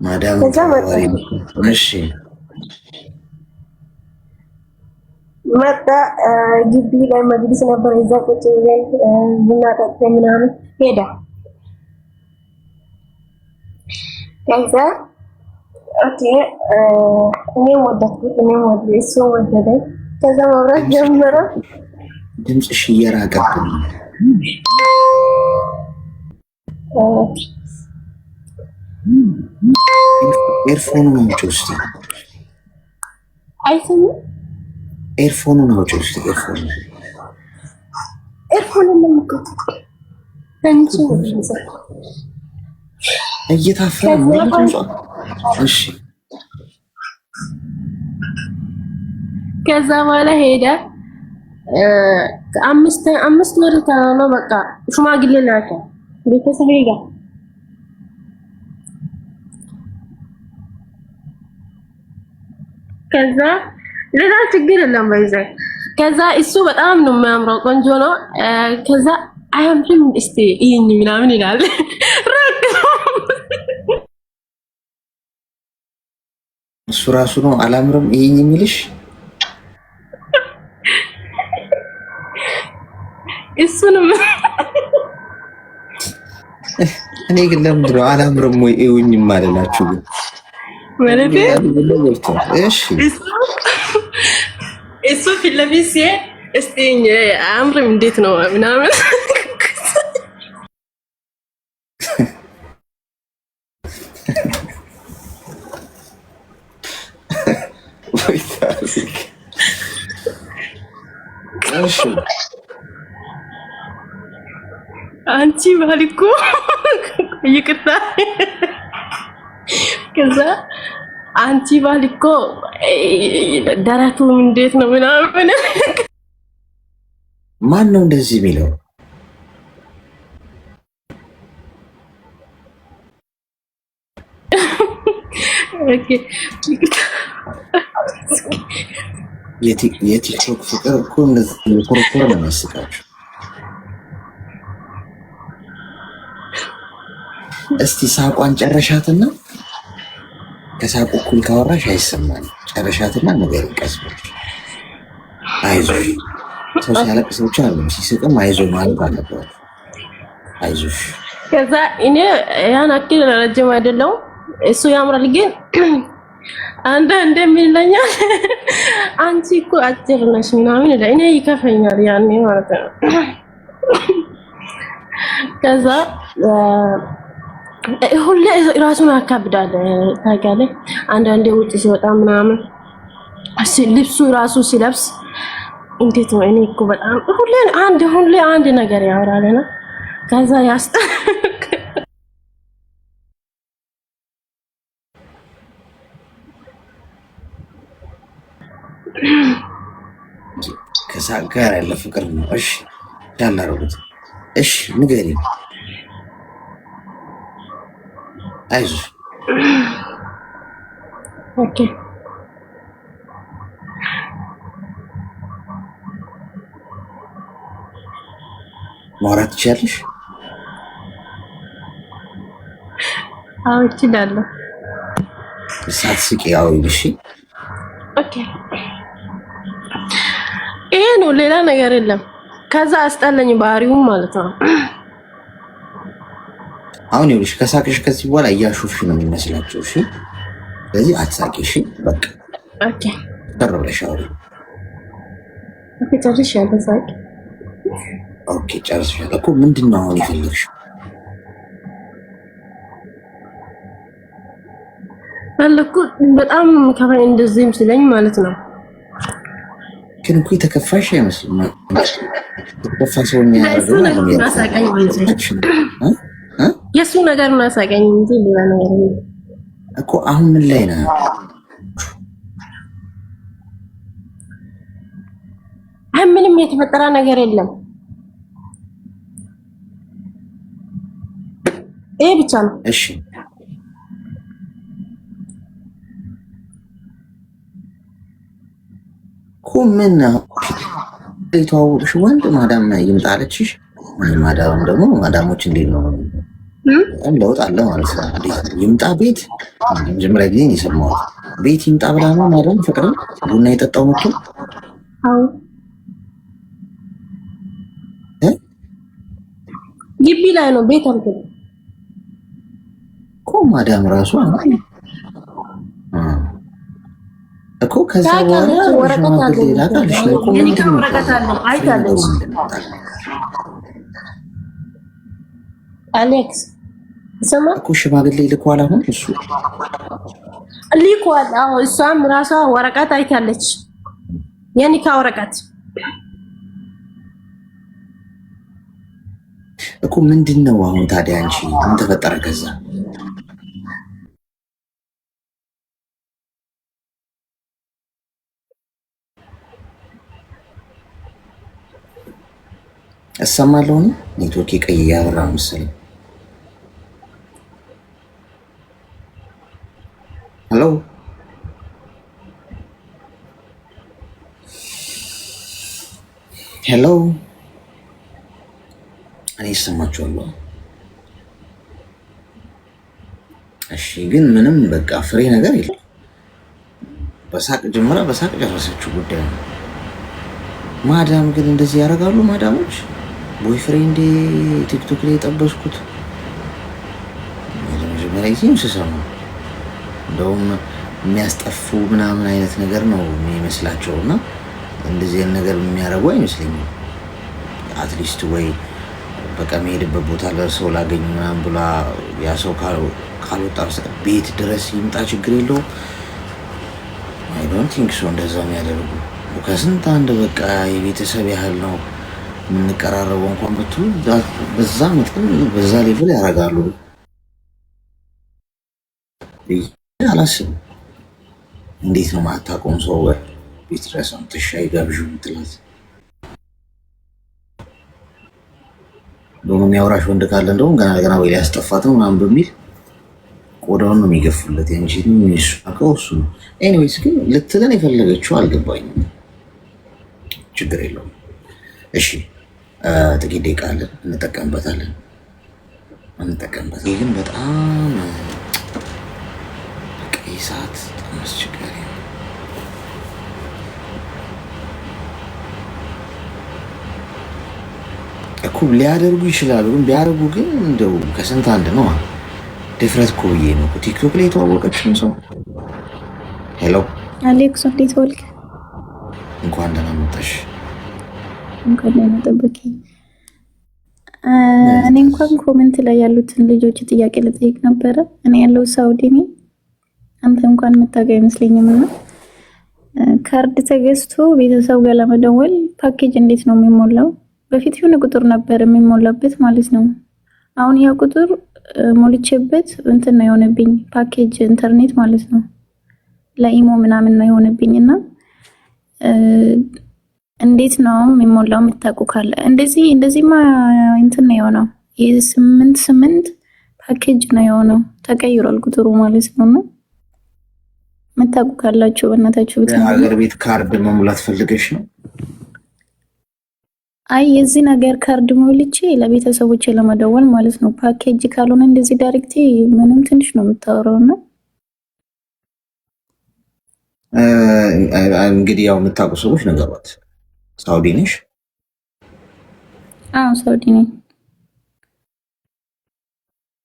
ማዳም እሺ መጣ። ግቢ ላይ መጅሊስ ነበር። እዛ ቁጭ ብለን ቡና ጠጥተን ምናምን ሄዳ። ከዛ ኦኬ እኔም ወደድኩት፣ እሱ ወደደኝ። ከዛ ማውራት ጀመረ። ድምፅሽ እየራቀብኝ ኤርፎኑ ነው ውስጥ አይሰማም። ኤርፎኑ ነው ውስጥ ኤርፎን ለምቆት እንጂ እየታፈረ ነው። እሺ ከዛ በኋላ ሄደ። አምስት ወር ነው በቃ ሽማግሌ ናቸው ቤተሰብ ጋር። ከዛ ሌላ ችግር የለም በዚህ ከዛ እሱ በጣም ነው የሚያምረው ቆንጆ ነው ከዛ አያምርም እስቲ ይሄን ምናምን ይላል እሱ ራሱ ነው አላምርም ይሄን የሚልሽ እሱንም እኔ ግን ለምንድን ነው አላምርም ወይ ይሁኝ ማለላችሁ ግን ማለት እሺ እሱ ፊት ለፊት ሲሄድ እስቲ አያምርም እንዴት ነው ምናምን አንቺ ባልኮ ይቅርታ ከዛ አንቺ ባልኮ ደረቱ እንዴት ነው ምናምን ማን ነው እንደዚህ የሚለው ኦኬ የቲክቶክ ፍቅር እኮ እንደዚህ ኮርኮር ነው የሚያስቃችሁ እስቲ ሳቋን ጨረሻትና ከሳቁ እኩል ካወራሽ አይሰማኝ ጨረሻትና ነገር ይቀስበሽ አይዞሽ ሰው ሲያለቅስ ብቻ አይደለም ሲስቅም አይዞ ማለት አለበት አይዞሽ ከዛ እኔ ያን አክል ረጅም አይደለም እሱ ያምራል ግን አንተ እንደሚለኛል አንቺ እኮ አጭር ነሽ ምናምን እኔ ይከፈኛል ያኔ ማለት ነው ከዛ ሁሌ ራሱን ያካብዳል ታውቂያለሽ አንዳንዴ ውጭ ሲወጣ ምናምን ልብሱ ራሱ ሲለብስ እንዴት ነው እኔ እኮ በጣም ሁሌ አንድ ነገር ያወራልና ከዛ ከሳቅ ጋር ያለ ፍቅር ነው እሺ ያላረጉት እሺ ንገሪኝ አይዞሽ ኦኬ ማውራት ትችያለሽ አዎ እችላለሁ ሳትስቂ ያው እሺ ኦኬ ይሄ ነው ሌላ ነገር የለም ከዛ አስጠለኝ ባህሪው ማለት ነው አሁን ይኸውልሽ ከሳቅሽ ከዚህ በኋላ እያሾፍሽ ነው የሚመስላቸው እሺ ስለዚህ አትሳቂ እሺ በቃ ኦኬ ተረብለሽ አውሪ ኦኬ ጨርሻለሁ ሳቂ ኦኬ ጨርሰሻል እኮ ምንድን ነው አሁን የፈለግሽው አለኩ በጣም ከፋይ እንደዚህም ስለኝ ማለት ነው ግን እኮ የተከፋሽ አይመስልም የተከፋ ሰው የሚያደርገው ነው ያሳቀኝ የሱ ነገር ነው ያሳቀኝ እንጂ ሌላ ነገር እኮ አሁን ምን ላይ ነው ምንም የተፈጠረ ነገር የለም ይሄ ብቻ ነው እሺ ምን የተዋወቅሽ ወንድ ማዳም ይምጣለችሽ ማዳም ደግሞ ማዳሞች እንዴት ነው ለውጥ አለ ማለት ነው ይምጣ ቤት መጀመሪያ ጊዜ የሰማሁት ቤት ይምጣ ብላ ነው ማዳም ፍቅር ቡና የጠጣው መጥቶ አዎ ግቢ ላይ ነው ቤት አልገባ እኮ ማዳም ራሱ እኮ ከዛ በኋላ ወረቀት አለ የኔ ወረቀት አለ አይታለች አሌክስ ሰማ እኮ ሽማግሌ ልኳል አሁን እሱ ልኳል አዎ እሷም ራሷ ወረቀት አይታለች የኒካ ወረቀት እኮ ምንድነው አሁን ታዲያ አንቺ ምን ተፈጠረ ከዛ እሰማለሁ ነው ኔትወርክ ቀይ ያበራ መሰለኝ ሄሎ ሄሎ እኔ ሰማችኋለሁ። እሺ ግን ምንም በቃ ፍሬ ነገር የለም። በሳቅ ጀምራ በሳቅ ጨረሰችው ጉዳይ ነው። ማዳም ግን እንደዚህ ያደርጋሉ ማዳሞች። ቦይፍሬንድ ቲክቶክ ላይ የጠበስኩት መጀመሪያ ጊዜም ስሰማ እንደውም የሚያስጠፉ ምናምን አይነት ነገር ነው የሚመስላቸው እና እንደዚህ አይነት ነገር የሚያደርጉ አይመስለኝም። አትሊስት ወይ በቃ የሚሄድበት ቦታ ለሰው ላገኝ ምናምን ብላ ያ ሰው ካልወጣ ቤት ድረስ ይምጣ ችግር የለውም። አይ ዶንት ቲንክ ሶ እንደዛ የሚያደርጉ ከስንት አንድ በቃ የቤተሰብ ያህል ነው የምንቀራረበው እንኳን ብትሉ በዛ መጠን በዛ ሌቭል ያደርጋሉ አላስብም። እንዴት ነው ማታቆም ሰው ቤት ድረስ ተሻይ ጋብዥ ምትላት? እንደውም የሚያወራሽ ወንድ ካለ እንደውም ገና ወይ ሊያስጠፋት ነው ምናምን በሚል ቆዳውን ነው የሚገፉለት እንጂ የሚስቀው እሱ ነው። ኤኒዌይስ ግን ልትለን የፈለገችው አልገባኝም። ችግር የለውም። እሺ ጥቂት ደቂቃ አለን፣ እንጠቀምበታለን። ግን በጣም በቀይ ሰዓት በጣም አስቸጋሪ ነው። እኮ ሊያደርጉ ይችላሉ፣ ግን ቢያደርጉ ግን እንደው ከስንት አንድ ነው። ድፍረት እኮ ብዬ ነው። ቲክቶክ ላይ የተዋወቀችውን ሰው ሄሎ አሌክስ እንዴት ዋልክ? እንኳን ደህና መጣሽ። እንኳን ደህና ጠበቀኝ። እኔ እንኳን ኮሜንት ላይ ያሉትን ልጆች ጥያቄ ልጠይቅ ነበረ። እኔ ያለው ሳውዲ ነኝ፣ አንተ እንኳን የምታውቀው አይመስለኝም። እና ካርድ ተገዝቶ ቤተሰብ ጋር ለመደወል ፓኬጅ እንዴት ነው የሚሞላው? በፊት የሆነ ቁጥር ነበር የሚሞላበት ማለት ነው። አሁን ያ ቁጥር ሞልቼበት እንትን ነው የሆነብኝ፣ ፓኬጅ ኢንተርኔት ማለት ነው። ለኢሞ ምናምን ነው የሆነብኝና እንዴት ነው የሚሞላው? የምታውቁ ካለ እንደዚህማ እንትን ነው የሆነው። የ8 ፓኬጅ ነው የሆነው፣ ተቀይሯል ቁጥሩ ማለት ነውና የምታውቁ ካላችሁ በእናታችሁ ሀገር ቤት ካርድ መሙላት ፈልገሽ ነው? አይ የዚህ ነገር ካርድ ሞልቼ ለቤተሰቦቼ ለመደወል ማለት ነው። ፓኬጅ ካልሆነ እንደዚህ ዳይሬክት ምንም ትንሽ ነው የምታወራውና እንግዲህ ያው የምታውቁ ሰዎች ነገሯት። ሳውዲ ነሽ? አዎ ሳውዲ ነኝ።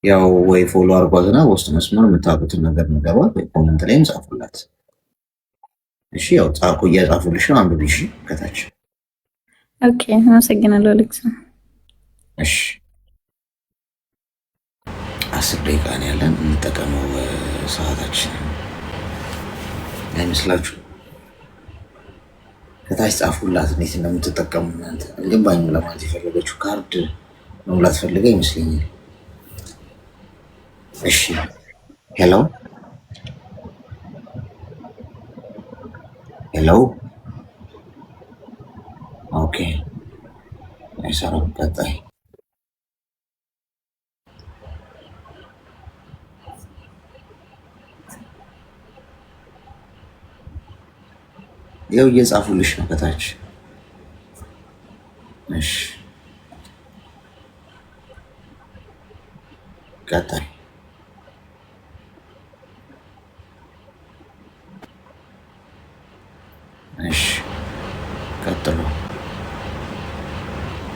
ያው ወይ ፎሎ አርጓትና በውስጥ መስመር የምታውቁትን ነገር ነገሯት፣ ወይ ኮመንት ላይም ጻፉላት። እሺ ያው እያጻፉልሽ ነው፣ አንብቢሽ ከታች። ኦኬ አመሰግናለሁ አሌክስ። እሺ 10 ደቂቃ ነው ያለን፣ እንጠቀመው ሰዓታችን አይመስላችሁ? ከታች ጻፉላት እንዴት እንደምትጠቀሙ እናንተ። አልገባኝም ለማለት የፈለገችው ካርድ መሙላት ፈልጋ ይመስለኛል። እሺ ሄሎ ሄሎ ኦኬ አይሰራም። ቀጣይ ያው እየጻፉልሽ ነው ከታች። እሺ ቀጣይ እሺ ቀጥሎ።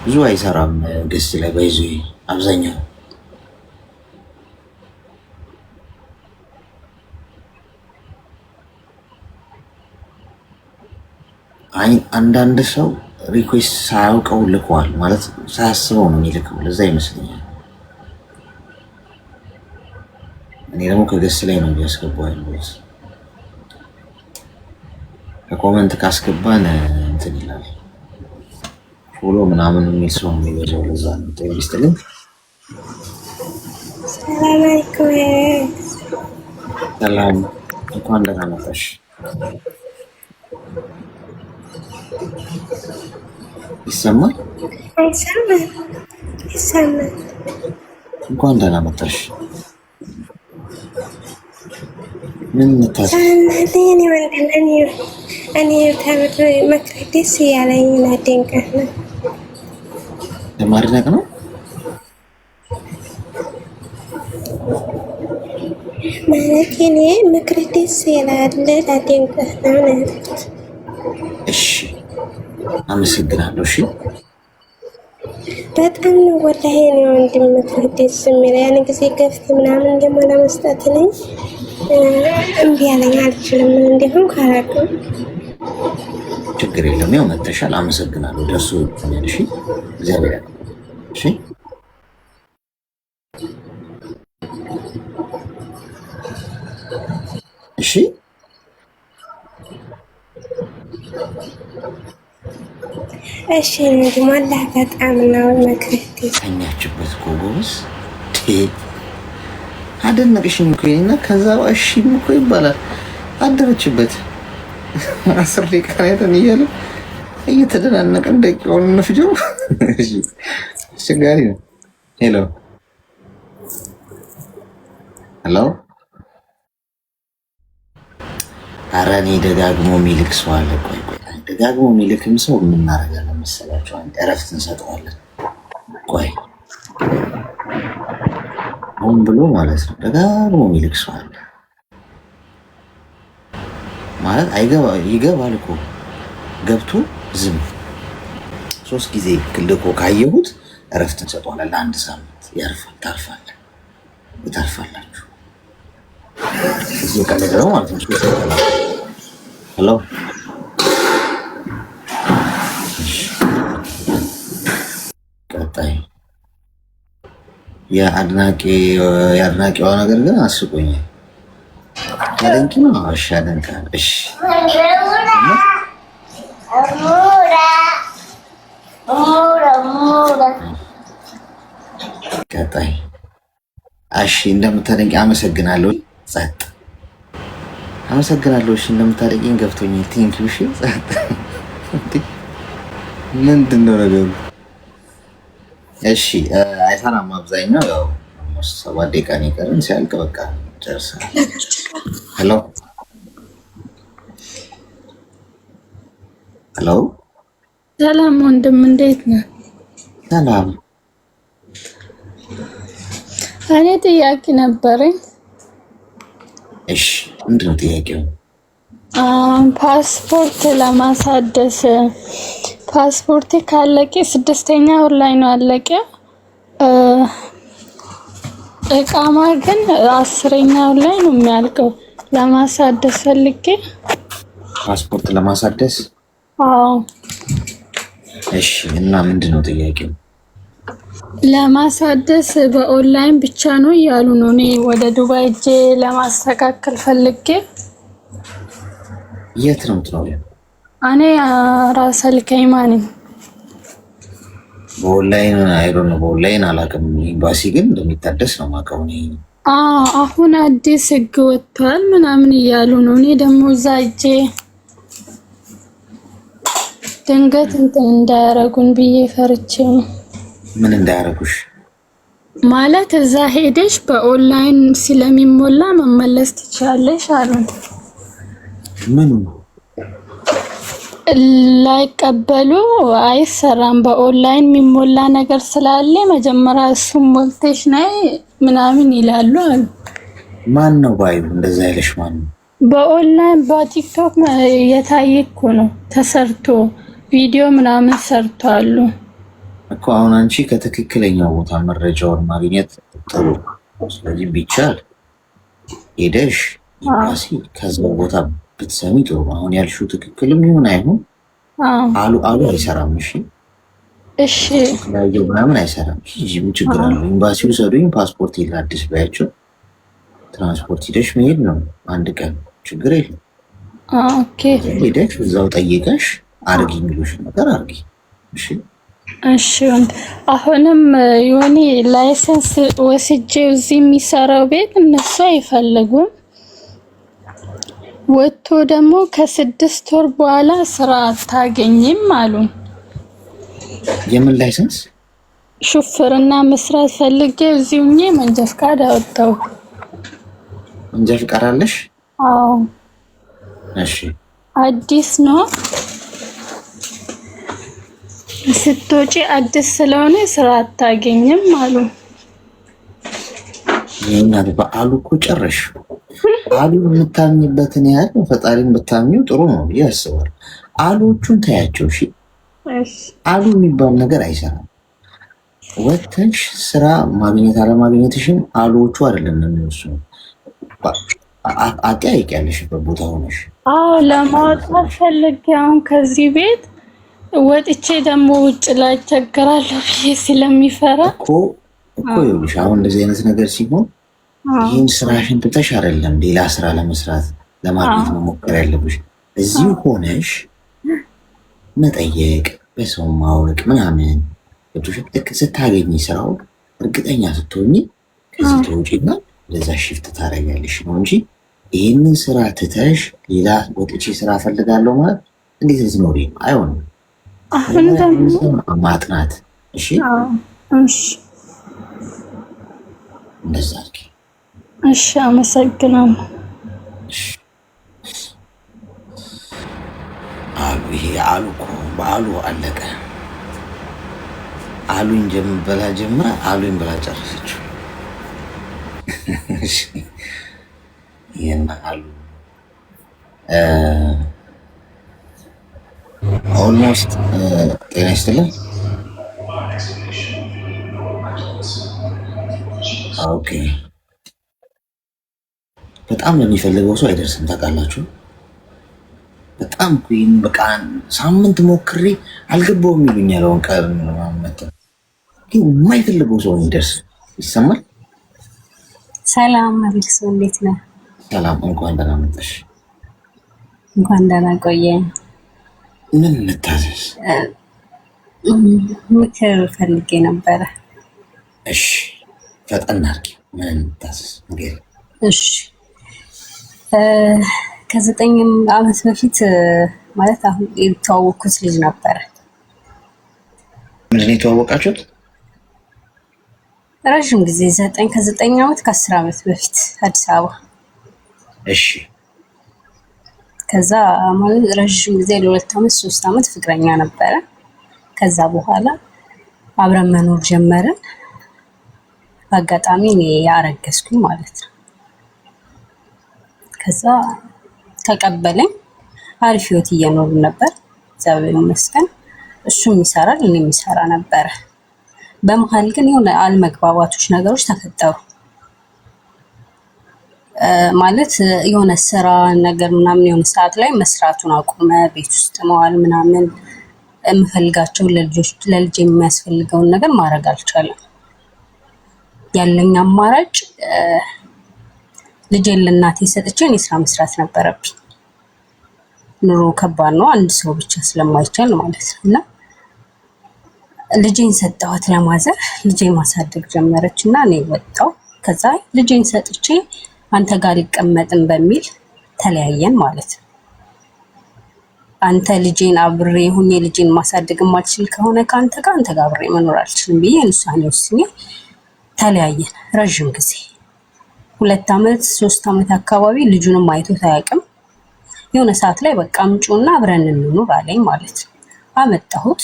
ብዙ አይሰራም ገስ ላይ ባይዙ አብዛኛው አንዳንድ ሰው ሪኩዌስት ሳያውቀው ልኳል ማለት ሳያስበው ነው የሚልከው። ለዛ ይመስለኛል። እኔ ደግሞ ከገስ ላይ ነው ያስገባው ያለው። ከኮመንት ካስገባን እንትን ይላል ፎሎ ምናምን የሚል ሰው የሚበዛው። ለዛ ነው ተይስተልን። ሰላም አለይኩም። ሰላም እንኳን ደህና መጣሽ። ይሰማል? አይሰማም? ይሰማል። እንኳን ደህና መጣሽ። ምን ታናለኝ ወንድነኝ እኔ ተምር መክረህ ደስ እያለኝ ላደንቅህ ነው። ለማድነቅ ነው ማለት እኔ መክረህ ደስ ይላል ላደንቅህ ነው ያልኩት። እሺ አመሰግናለሁ። እሺ በጣም ነው ወላሂ ነው ወንድም መክረህ ደስ የሚለው። ያን ጊዜ ገፍት ምናምን ደግሞ ለመስጠት ነኝ እምቢ ያለኝ አልችልም። ምን እንዲሆን ካላውቅም ችግር የለም። ያው መተሻል። አመሰግናለሁ። ደርሶ ይሆናል። እሺ እግዚአብሔር ያለው። እሺ እሺ እሺ ወንድም አላህ በጣም ነው መክረህ ደስ ተኛችበት ጎበዝ አደነቅሽኝ እኮ እና ከዛ እሺም እኮ ይባላል። አደረችበት 10 ደቂቃ አይተን እያለ እየተደናነቀን ደቂቃውን እንፍጀው። አስቸጋሪ ነው። ሄሎ ሄሎ። ኧረ እኔ ደጋግሞ የሚልክ ሰው አለ። ቆይ ደጋግሞ የሚልክም ሰው የምናደርጋለን መሰላቸው? አንድ እረፍት እንሰጠዋለን። ቆይ ሆን ብሎ ማለት ነው። ደጋግሞ የሚልክ ሰው አለ ማለት ይገባል እኮ ገብቶ ዝም 3 ጊዜ ክልኮ ካየሁት እረፍት እንሰጠዋለን ለአንድ ሳምንት። ያርፋል። ታርፋላችሁ። እዚህ ቀለደ ነው ማለት ነው። ሄሎ ቀጣይ የአድናቂዋ ነገር ግን አስቆኛል። ያደንቂ ነው። እሺ ያደንቃል። እሺ ቀጣይ እሺ እንደምታደንቂ አመሰግናለሁ። ጸጥ አመሰግናለሁ። እሺ እንደምታደንቂኝ ገብቶኛል። ቲንክ ዩ። እሺ ጸጥ ምንድን ነው ነገሩ? እሺ አይሰራም። አብዛኛው ያው 7 ደቂቃ ነው የቀረን። ሲያልቅ በቃ ጨርሰናል። ሄሎ ሄሎ። ሰላም ወንድም እንዴት ነህ? ሰላም። እኔ ጥያቄ ነበረኝ። እሺ ምንድን ነው ጥያቄው? ፓስፖርት ለማሳደስ ፓስፖርቴ ካለቀ 6ኛ ወር ላይ ነው አለቀ። እቃማ ግን 10ኛ ወር ላይ ነው የሚያልቀው። ለማሳደስ ፈልጌ ፓስፖርት ለማሳደስ? አዎ። እሺ እና ምንድን ነው ጥያቄው? ለማሳደስ በኦንላይን ብቻ ነው እያሉ ነው። እኔ ወደ ዱባይ ሄጄ ለማስተካከል ፈልጌ። የት ነው የምትኖሪው? እኔ ራስ አልከይማ ነኝ። በኦንላይን አይዶን ነው። በኦንላይን አላውቅም። ኤምባሲ ግን እንደሚታደስ ነው የማውቀው። አሁን አዲስ ህግ ወጥቷል ምናምን እያሉ ነው። እኔ ደግሞ እዛ ሄጄ ድንገት እንትን እንዳያረጉን ብዬ ፈርቼ ነው። ምን እንዳያረጉሽ ማለት? እዛ ሄደሽ በኦንላይን ስለሚሞላ መመለስ ትችላለሽ አሉን። ምን ላይቀበሉ አይሰራም። በኦንላይን የሚሞላ ነገር ስላለ መጀመሪያ እሱም ሞልተሽ ነይ ምናምን ይላሉ አሉ። ማን ነው ባዩ እንደዛ ያለሽ? ማን ነው? በኦንላይን በቲክቶክ የታየ እኮ ነው ተሰርቶ ቪዲዮ ምናምን ሰርቷሉ እኮ። አሁን አንቺ ከትክክለኛው ቦታ መረጃውን ማግኘት ጥሩ። ስለዚህ ቢቻል ሄደሽ ኤምባሲ ከዛው ቦታ ብትሰሚ ጥሩ። አሁን ያልሽው ትክክልም ይሁን አይሁን አሉ አይሰራም። እሺ ከላየው ምናምን አይሰራም። ምን ችግር አለው? ኤምባሲው ሰዱኝ ፓስፖርት ይላድስ ባያቸው ትራንስፖርት ሂደሽ መሄድ ነው። አንድ ቀን ችግር የለም። ኦኬ ሄደሽ እዛው ጠይቀሽ አርጊ የሚሉሽ ነገር አርጊ። እሺ አሁንም የሆነ ላይሰንስ ወስጄ እዚህ የሚሰራው ቤት እነሱ አይፈልጉም። ወጥቶ ደግሞ ከ6 ወር በኋላ ስራ አታገኝም አሉን። የምን ላይሰንስ? ሹፍርና መስራት ፈልጌ እዚሁኝ መንጃ ፈቃድ አወጣሁ። መንጃ ፈቃድ አለሽ? አዎ። እሺ አዲስ ነው ስትወጪ አዲስ ስለሆነ ስራ አታገኝም አሉ። ይሄን በዓሉ እኮ ጨረሽ። አሉ የምታምኝበትን ያህል ፈጣሪን ብታምኚው ጥሩ ነው ብዬ አስባለሁ። አሉቹን ታያቸው። እሺ አሉ የሚባል ነገር አይሰራም። ወተሽ ስራ ማግኘት አለማግኘትሽም አሉቹ አይደለም የሚወስኑ። አጠያይቂያለሽ በቦታ ሆነሽ። ለማውጣት ፈልጌ አሁን ከዚህ ቤት ወጥቼ ደግሞ ውጭ ላይ ቸገራለሁ ብዬ ስለሚፈራ እኮ ይኸውልሽ አሁን እንደዚህ አይነት ነገር ሲሆን ይህን ስራሽን ትተሽ አይደለም ሌላ ስራ ለመስራት ለማግኘት መሞከር ያለብሽ። እዚሁ ሆነሽ መጠየቅ፣ በሰው ማወቅ ምናምን ልክ ስታገኝ ስራው እርግጠኛ ስትሆኚ ከዚህ ትወጪና ለዛ ሽፍት ታደርጊያለሽ ነው እንጂ ይህንን ስራ ትተሽ ሌላ ወጥቼ ስራ ፈልጋለሁ ማለት እንዴት ልትኖሪ? አይሆንም። አሁን ደግሞ ማጥናት። እሺ እንደዛ አድርጊ። እሺ አመሰግናለሁ። ይሄ አሉ እኮ በዓሉ አለቀ። አሉኝ ጀምበላ ጀምራ አሉኝ ብላ ጨረሰችው። ይሄን አሉ ኦልሞስት ጤና ይስጥልኝ። ኦኬ በጣም ለሚፈልገው ሰው አይደርስም ታውቃላችሁ። በጣም ኩይን በቃ ሳምንት ሞክሬ አልገባውም ይሉኛል። አሁን ቀር ማመጣ ግን የማይፈልገው ሰው ይደርስ ይሰማል። ሰላም አብልስ፣ እንዴት ነህ? ሰላም፣ እንኳን ደህና መጣሽ። እንኳን ደህና ቆየን። ምን እንታዘዝ? ምክር ፈልጌ ነበረ። እሺ ፈጠን አድርጊ። ምን እንታዘዝ? እንግዲህ እሺ ከ9 ዓመት በፊት ማለት አሁን የተዋወቅኩት ልጅ ነበረ። ምንድን ነው የተዋወቃችሁት? ረዥም ጊዜ ከ9 ዓመት ከ10 ዓመት በፊት አዲስ አበባ። እሺ ከዛ ማለት ረዥም ጊዜ ለ2 ዓመት 3 ዓመት ፍቅረኛ ነበረ። ከዛ በኋላ አብረን መኖር ጀመርን። በአጋጣሚ እኔ ያረገዝኩኝ ማለት ነው። ከዛ ተቀበለኝ። አሪፍ ህይወት እየኖርን ነበር፣ እግዚአብሔር ይመስገን። እሱም ይሰራል፣ እኔም ይሰራ ነበረ። በመሀል ግን የሆነ አለመግባባቶች ነገሮች ተፈጠሩ። ማለት የሆነ ስራ ነገር ምናምን የሆነ ሰዓት ላይ መስራቱን አቆመ። ቤት ውስጥ መዋል ምናምን የምፈልጋቸው ለልጅ የሚያስፈልገውን ነገር ማድረግ አልቻለም። ያለኝ አማራጭ ልጄን ለእናቴ ሰጥቼ እኔ ስራ መስራት ነበረብኝ። ኑሮ ከባድ ነው፣ አንድ ሰው ብቻ ስለማይቻል ማለት ነው። እና ልጄን ሰጠኋት ለማዘር። ልጄን ማሳደግ ጀመረች እና እኔ ወጣሁ። ከዛ ልጄን ሰጥቼ አንተ ጋር ሊቀመጥም በሚል ተለያየን ማለት ነው። አንተ ልጄን አብሬ ሆኜ ልጄን ማሳደግ የማልችል ከሆነ ከአንተ ጋር አብሬ መኖር አልችልም ብዬ ውሳኔ ወስኜ ተለያየን። ረዥም ጊዜ 2 ዓመት 3 ዓመት አካባቢ ልጁንም አይቶት አያውቅም። የሆነ ሰዓት ላይ በቃ አምጪውና አብረን እንኑር አለኝ ማለት ነው። አመጣሁት፣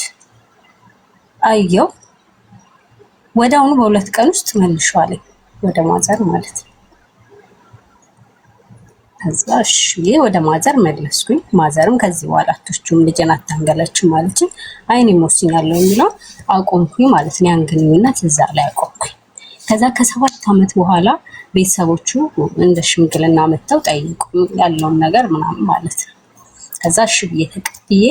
አየው። ወዲያውኑ በ2 ቀን ውስጥ መልሼው አለኝ ወደ ማዘር ማለት ነው። ከዛ እሺ ወደ ማዘር መለስኩኝ። ማዘርም ከዚህ በኋላ አትወስጂውም ልጄን አታንገላችም ማለችኝ። እኔም ወስኛለሁ የሚለው አቆምኩኝ ማለት ነው። ያን ግንኙነት እዛ ላይ አቆምኩኝ። ከዛ ከ7 ዓመት በኋላ ቤተሰቦቹ እንደ ሽምግልና መጥተው ጠይቁ ያለውን ነገር ምናምን ማለት ነው። ከዛ እሺ ብዬ ተቀብዬ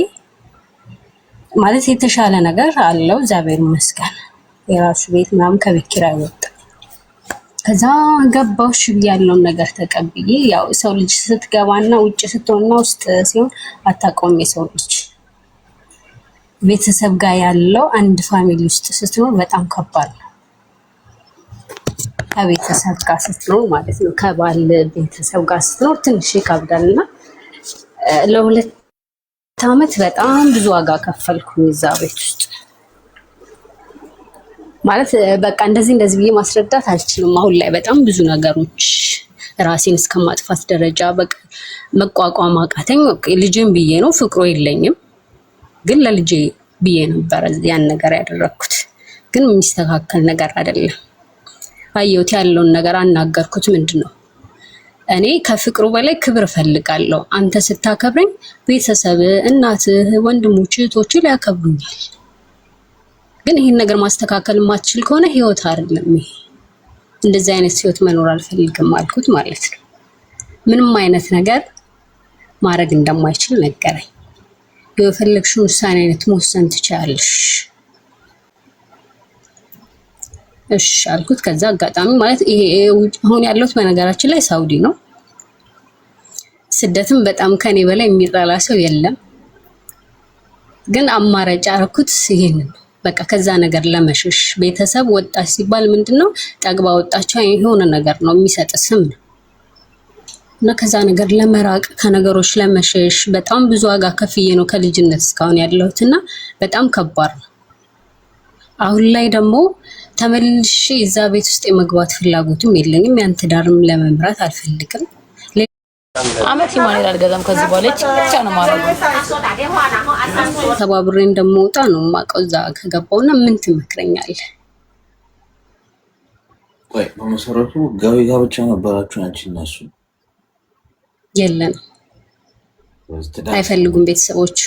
ማለት የተሻለ ነገር አለው እግዚአብሔር ይመስገን። የራሱ ቤት ምናምን ከቤት ኪራይ ወጣ። ከዛ ገባሁ። እሺ ብዬ ያለውን ነገር ተቀብዬ ያው ሰው ልጅ ስትገባና ውጭ ስትሆንና ውስጥ ሲሆን አታውቀውም። የሰው ልጅ ቤተሰብ ጋር ያለው አንድ ፋሚሊ ውስጥ ስትኖር በጣም ከባድ ነው። ከቤተሰብ ጋር ስትኖር ማለት ነው። ከባል ቤተሰብ ጋር ስትኖር ትንሽ ይከብዳልና ለ2 ዓመት በጣም ብዙ ዋጋ ከፈልኩኝ እዛ ቤት ውስጥ። ማለት በቃ እንደዚህ ብዬ ማስረዳት አልችልም። አሁን ላይ በጣም ብዙ ነገሮች ራሴን እስከማጥፋት ደረጃ በቃ መቋቋም አቃተኝ። ልጄን ብዬ ነው ፍቅሩ የለኝም፣ ግን ለልጄ ብዬ ነበር ያን ነገር ያደረኩት። ግን የሚስተካከል ነገር አይደለም። አየሁት ያለውን ነገር አናገርኩት። ምንድነው እኔ ከፍቅሩ በላይ ክብር ፈልጋለሁ። አንተ ስታከብረኝ ቤተሰብ፣ እናትህ፣ ወንድሞች፣ እህቶች ሊያከብሩኛል። ግን ይሄን ነገር ማስተካከል የማትችል ከሆነ ህይወት አይደለም ይሄ። እንደዚህ አይነት ህይወት መኖር አልፈልግም አልኩት ማለት ነው። ምንም አይነት ነገር ማድረግ እንደማይችል ነገረኝ። የፈለግሽውን ውሳኔ አይነት መወሰን ትችያለሽ። እሺ አልኩት። ከዛ አጋጣሚ ማለት ይሄ አሁን ያለሁት በነገራችን ላይ ሳውዲ ነው። ስደትም በጣም ከኔ በላይ የሚጠላ ሰው የለም። ግን አማራጭ አደረኩት ይሄንን በቃ ከዛ ነገር ለመሸሽ። ቤተሰብ ወጣች ሲባል ምንድነው ጠግባ ወጣቸው የሆነ ነገር ነው የሚሰጥ ስም ነው። እና ከዛ ነገር ለመራቅ ከነገሮች ለመሸሽ በጣም ብዙ ዋጋ ከፍዬ ነው ከልጅነት እስካሁን ያለሁትና በጣም ከባድ ነው። አሁን ላይ ደግሞ ተመልሼ እዛ ቤት ውስጥ የመግባት ፍላጎትም የለኝም። ያን ትዳርም ለመምራት አልፈልግም። አመት ይማን አልገዛም። ከዚህ በኋላ ብቻ ነው ማለት ነው። ተባብሬ እንደምወጣ ነው የማውቀው። እዛ ከገባውና ምን ትመክረኛለህ? ቆይ በመሰረቱ ጋቢ ጋብቻ ነበራችሁ አንቺ እና እሱ? የለም አይፈልጉም ቤተሰቦቹ።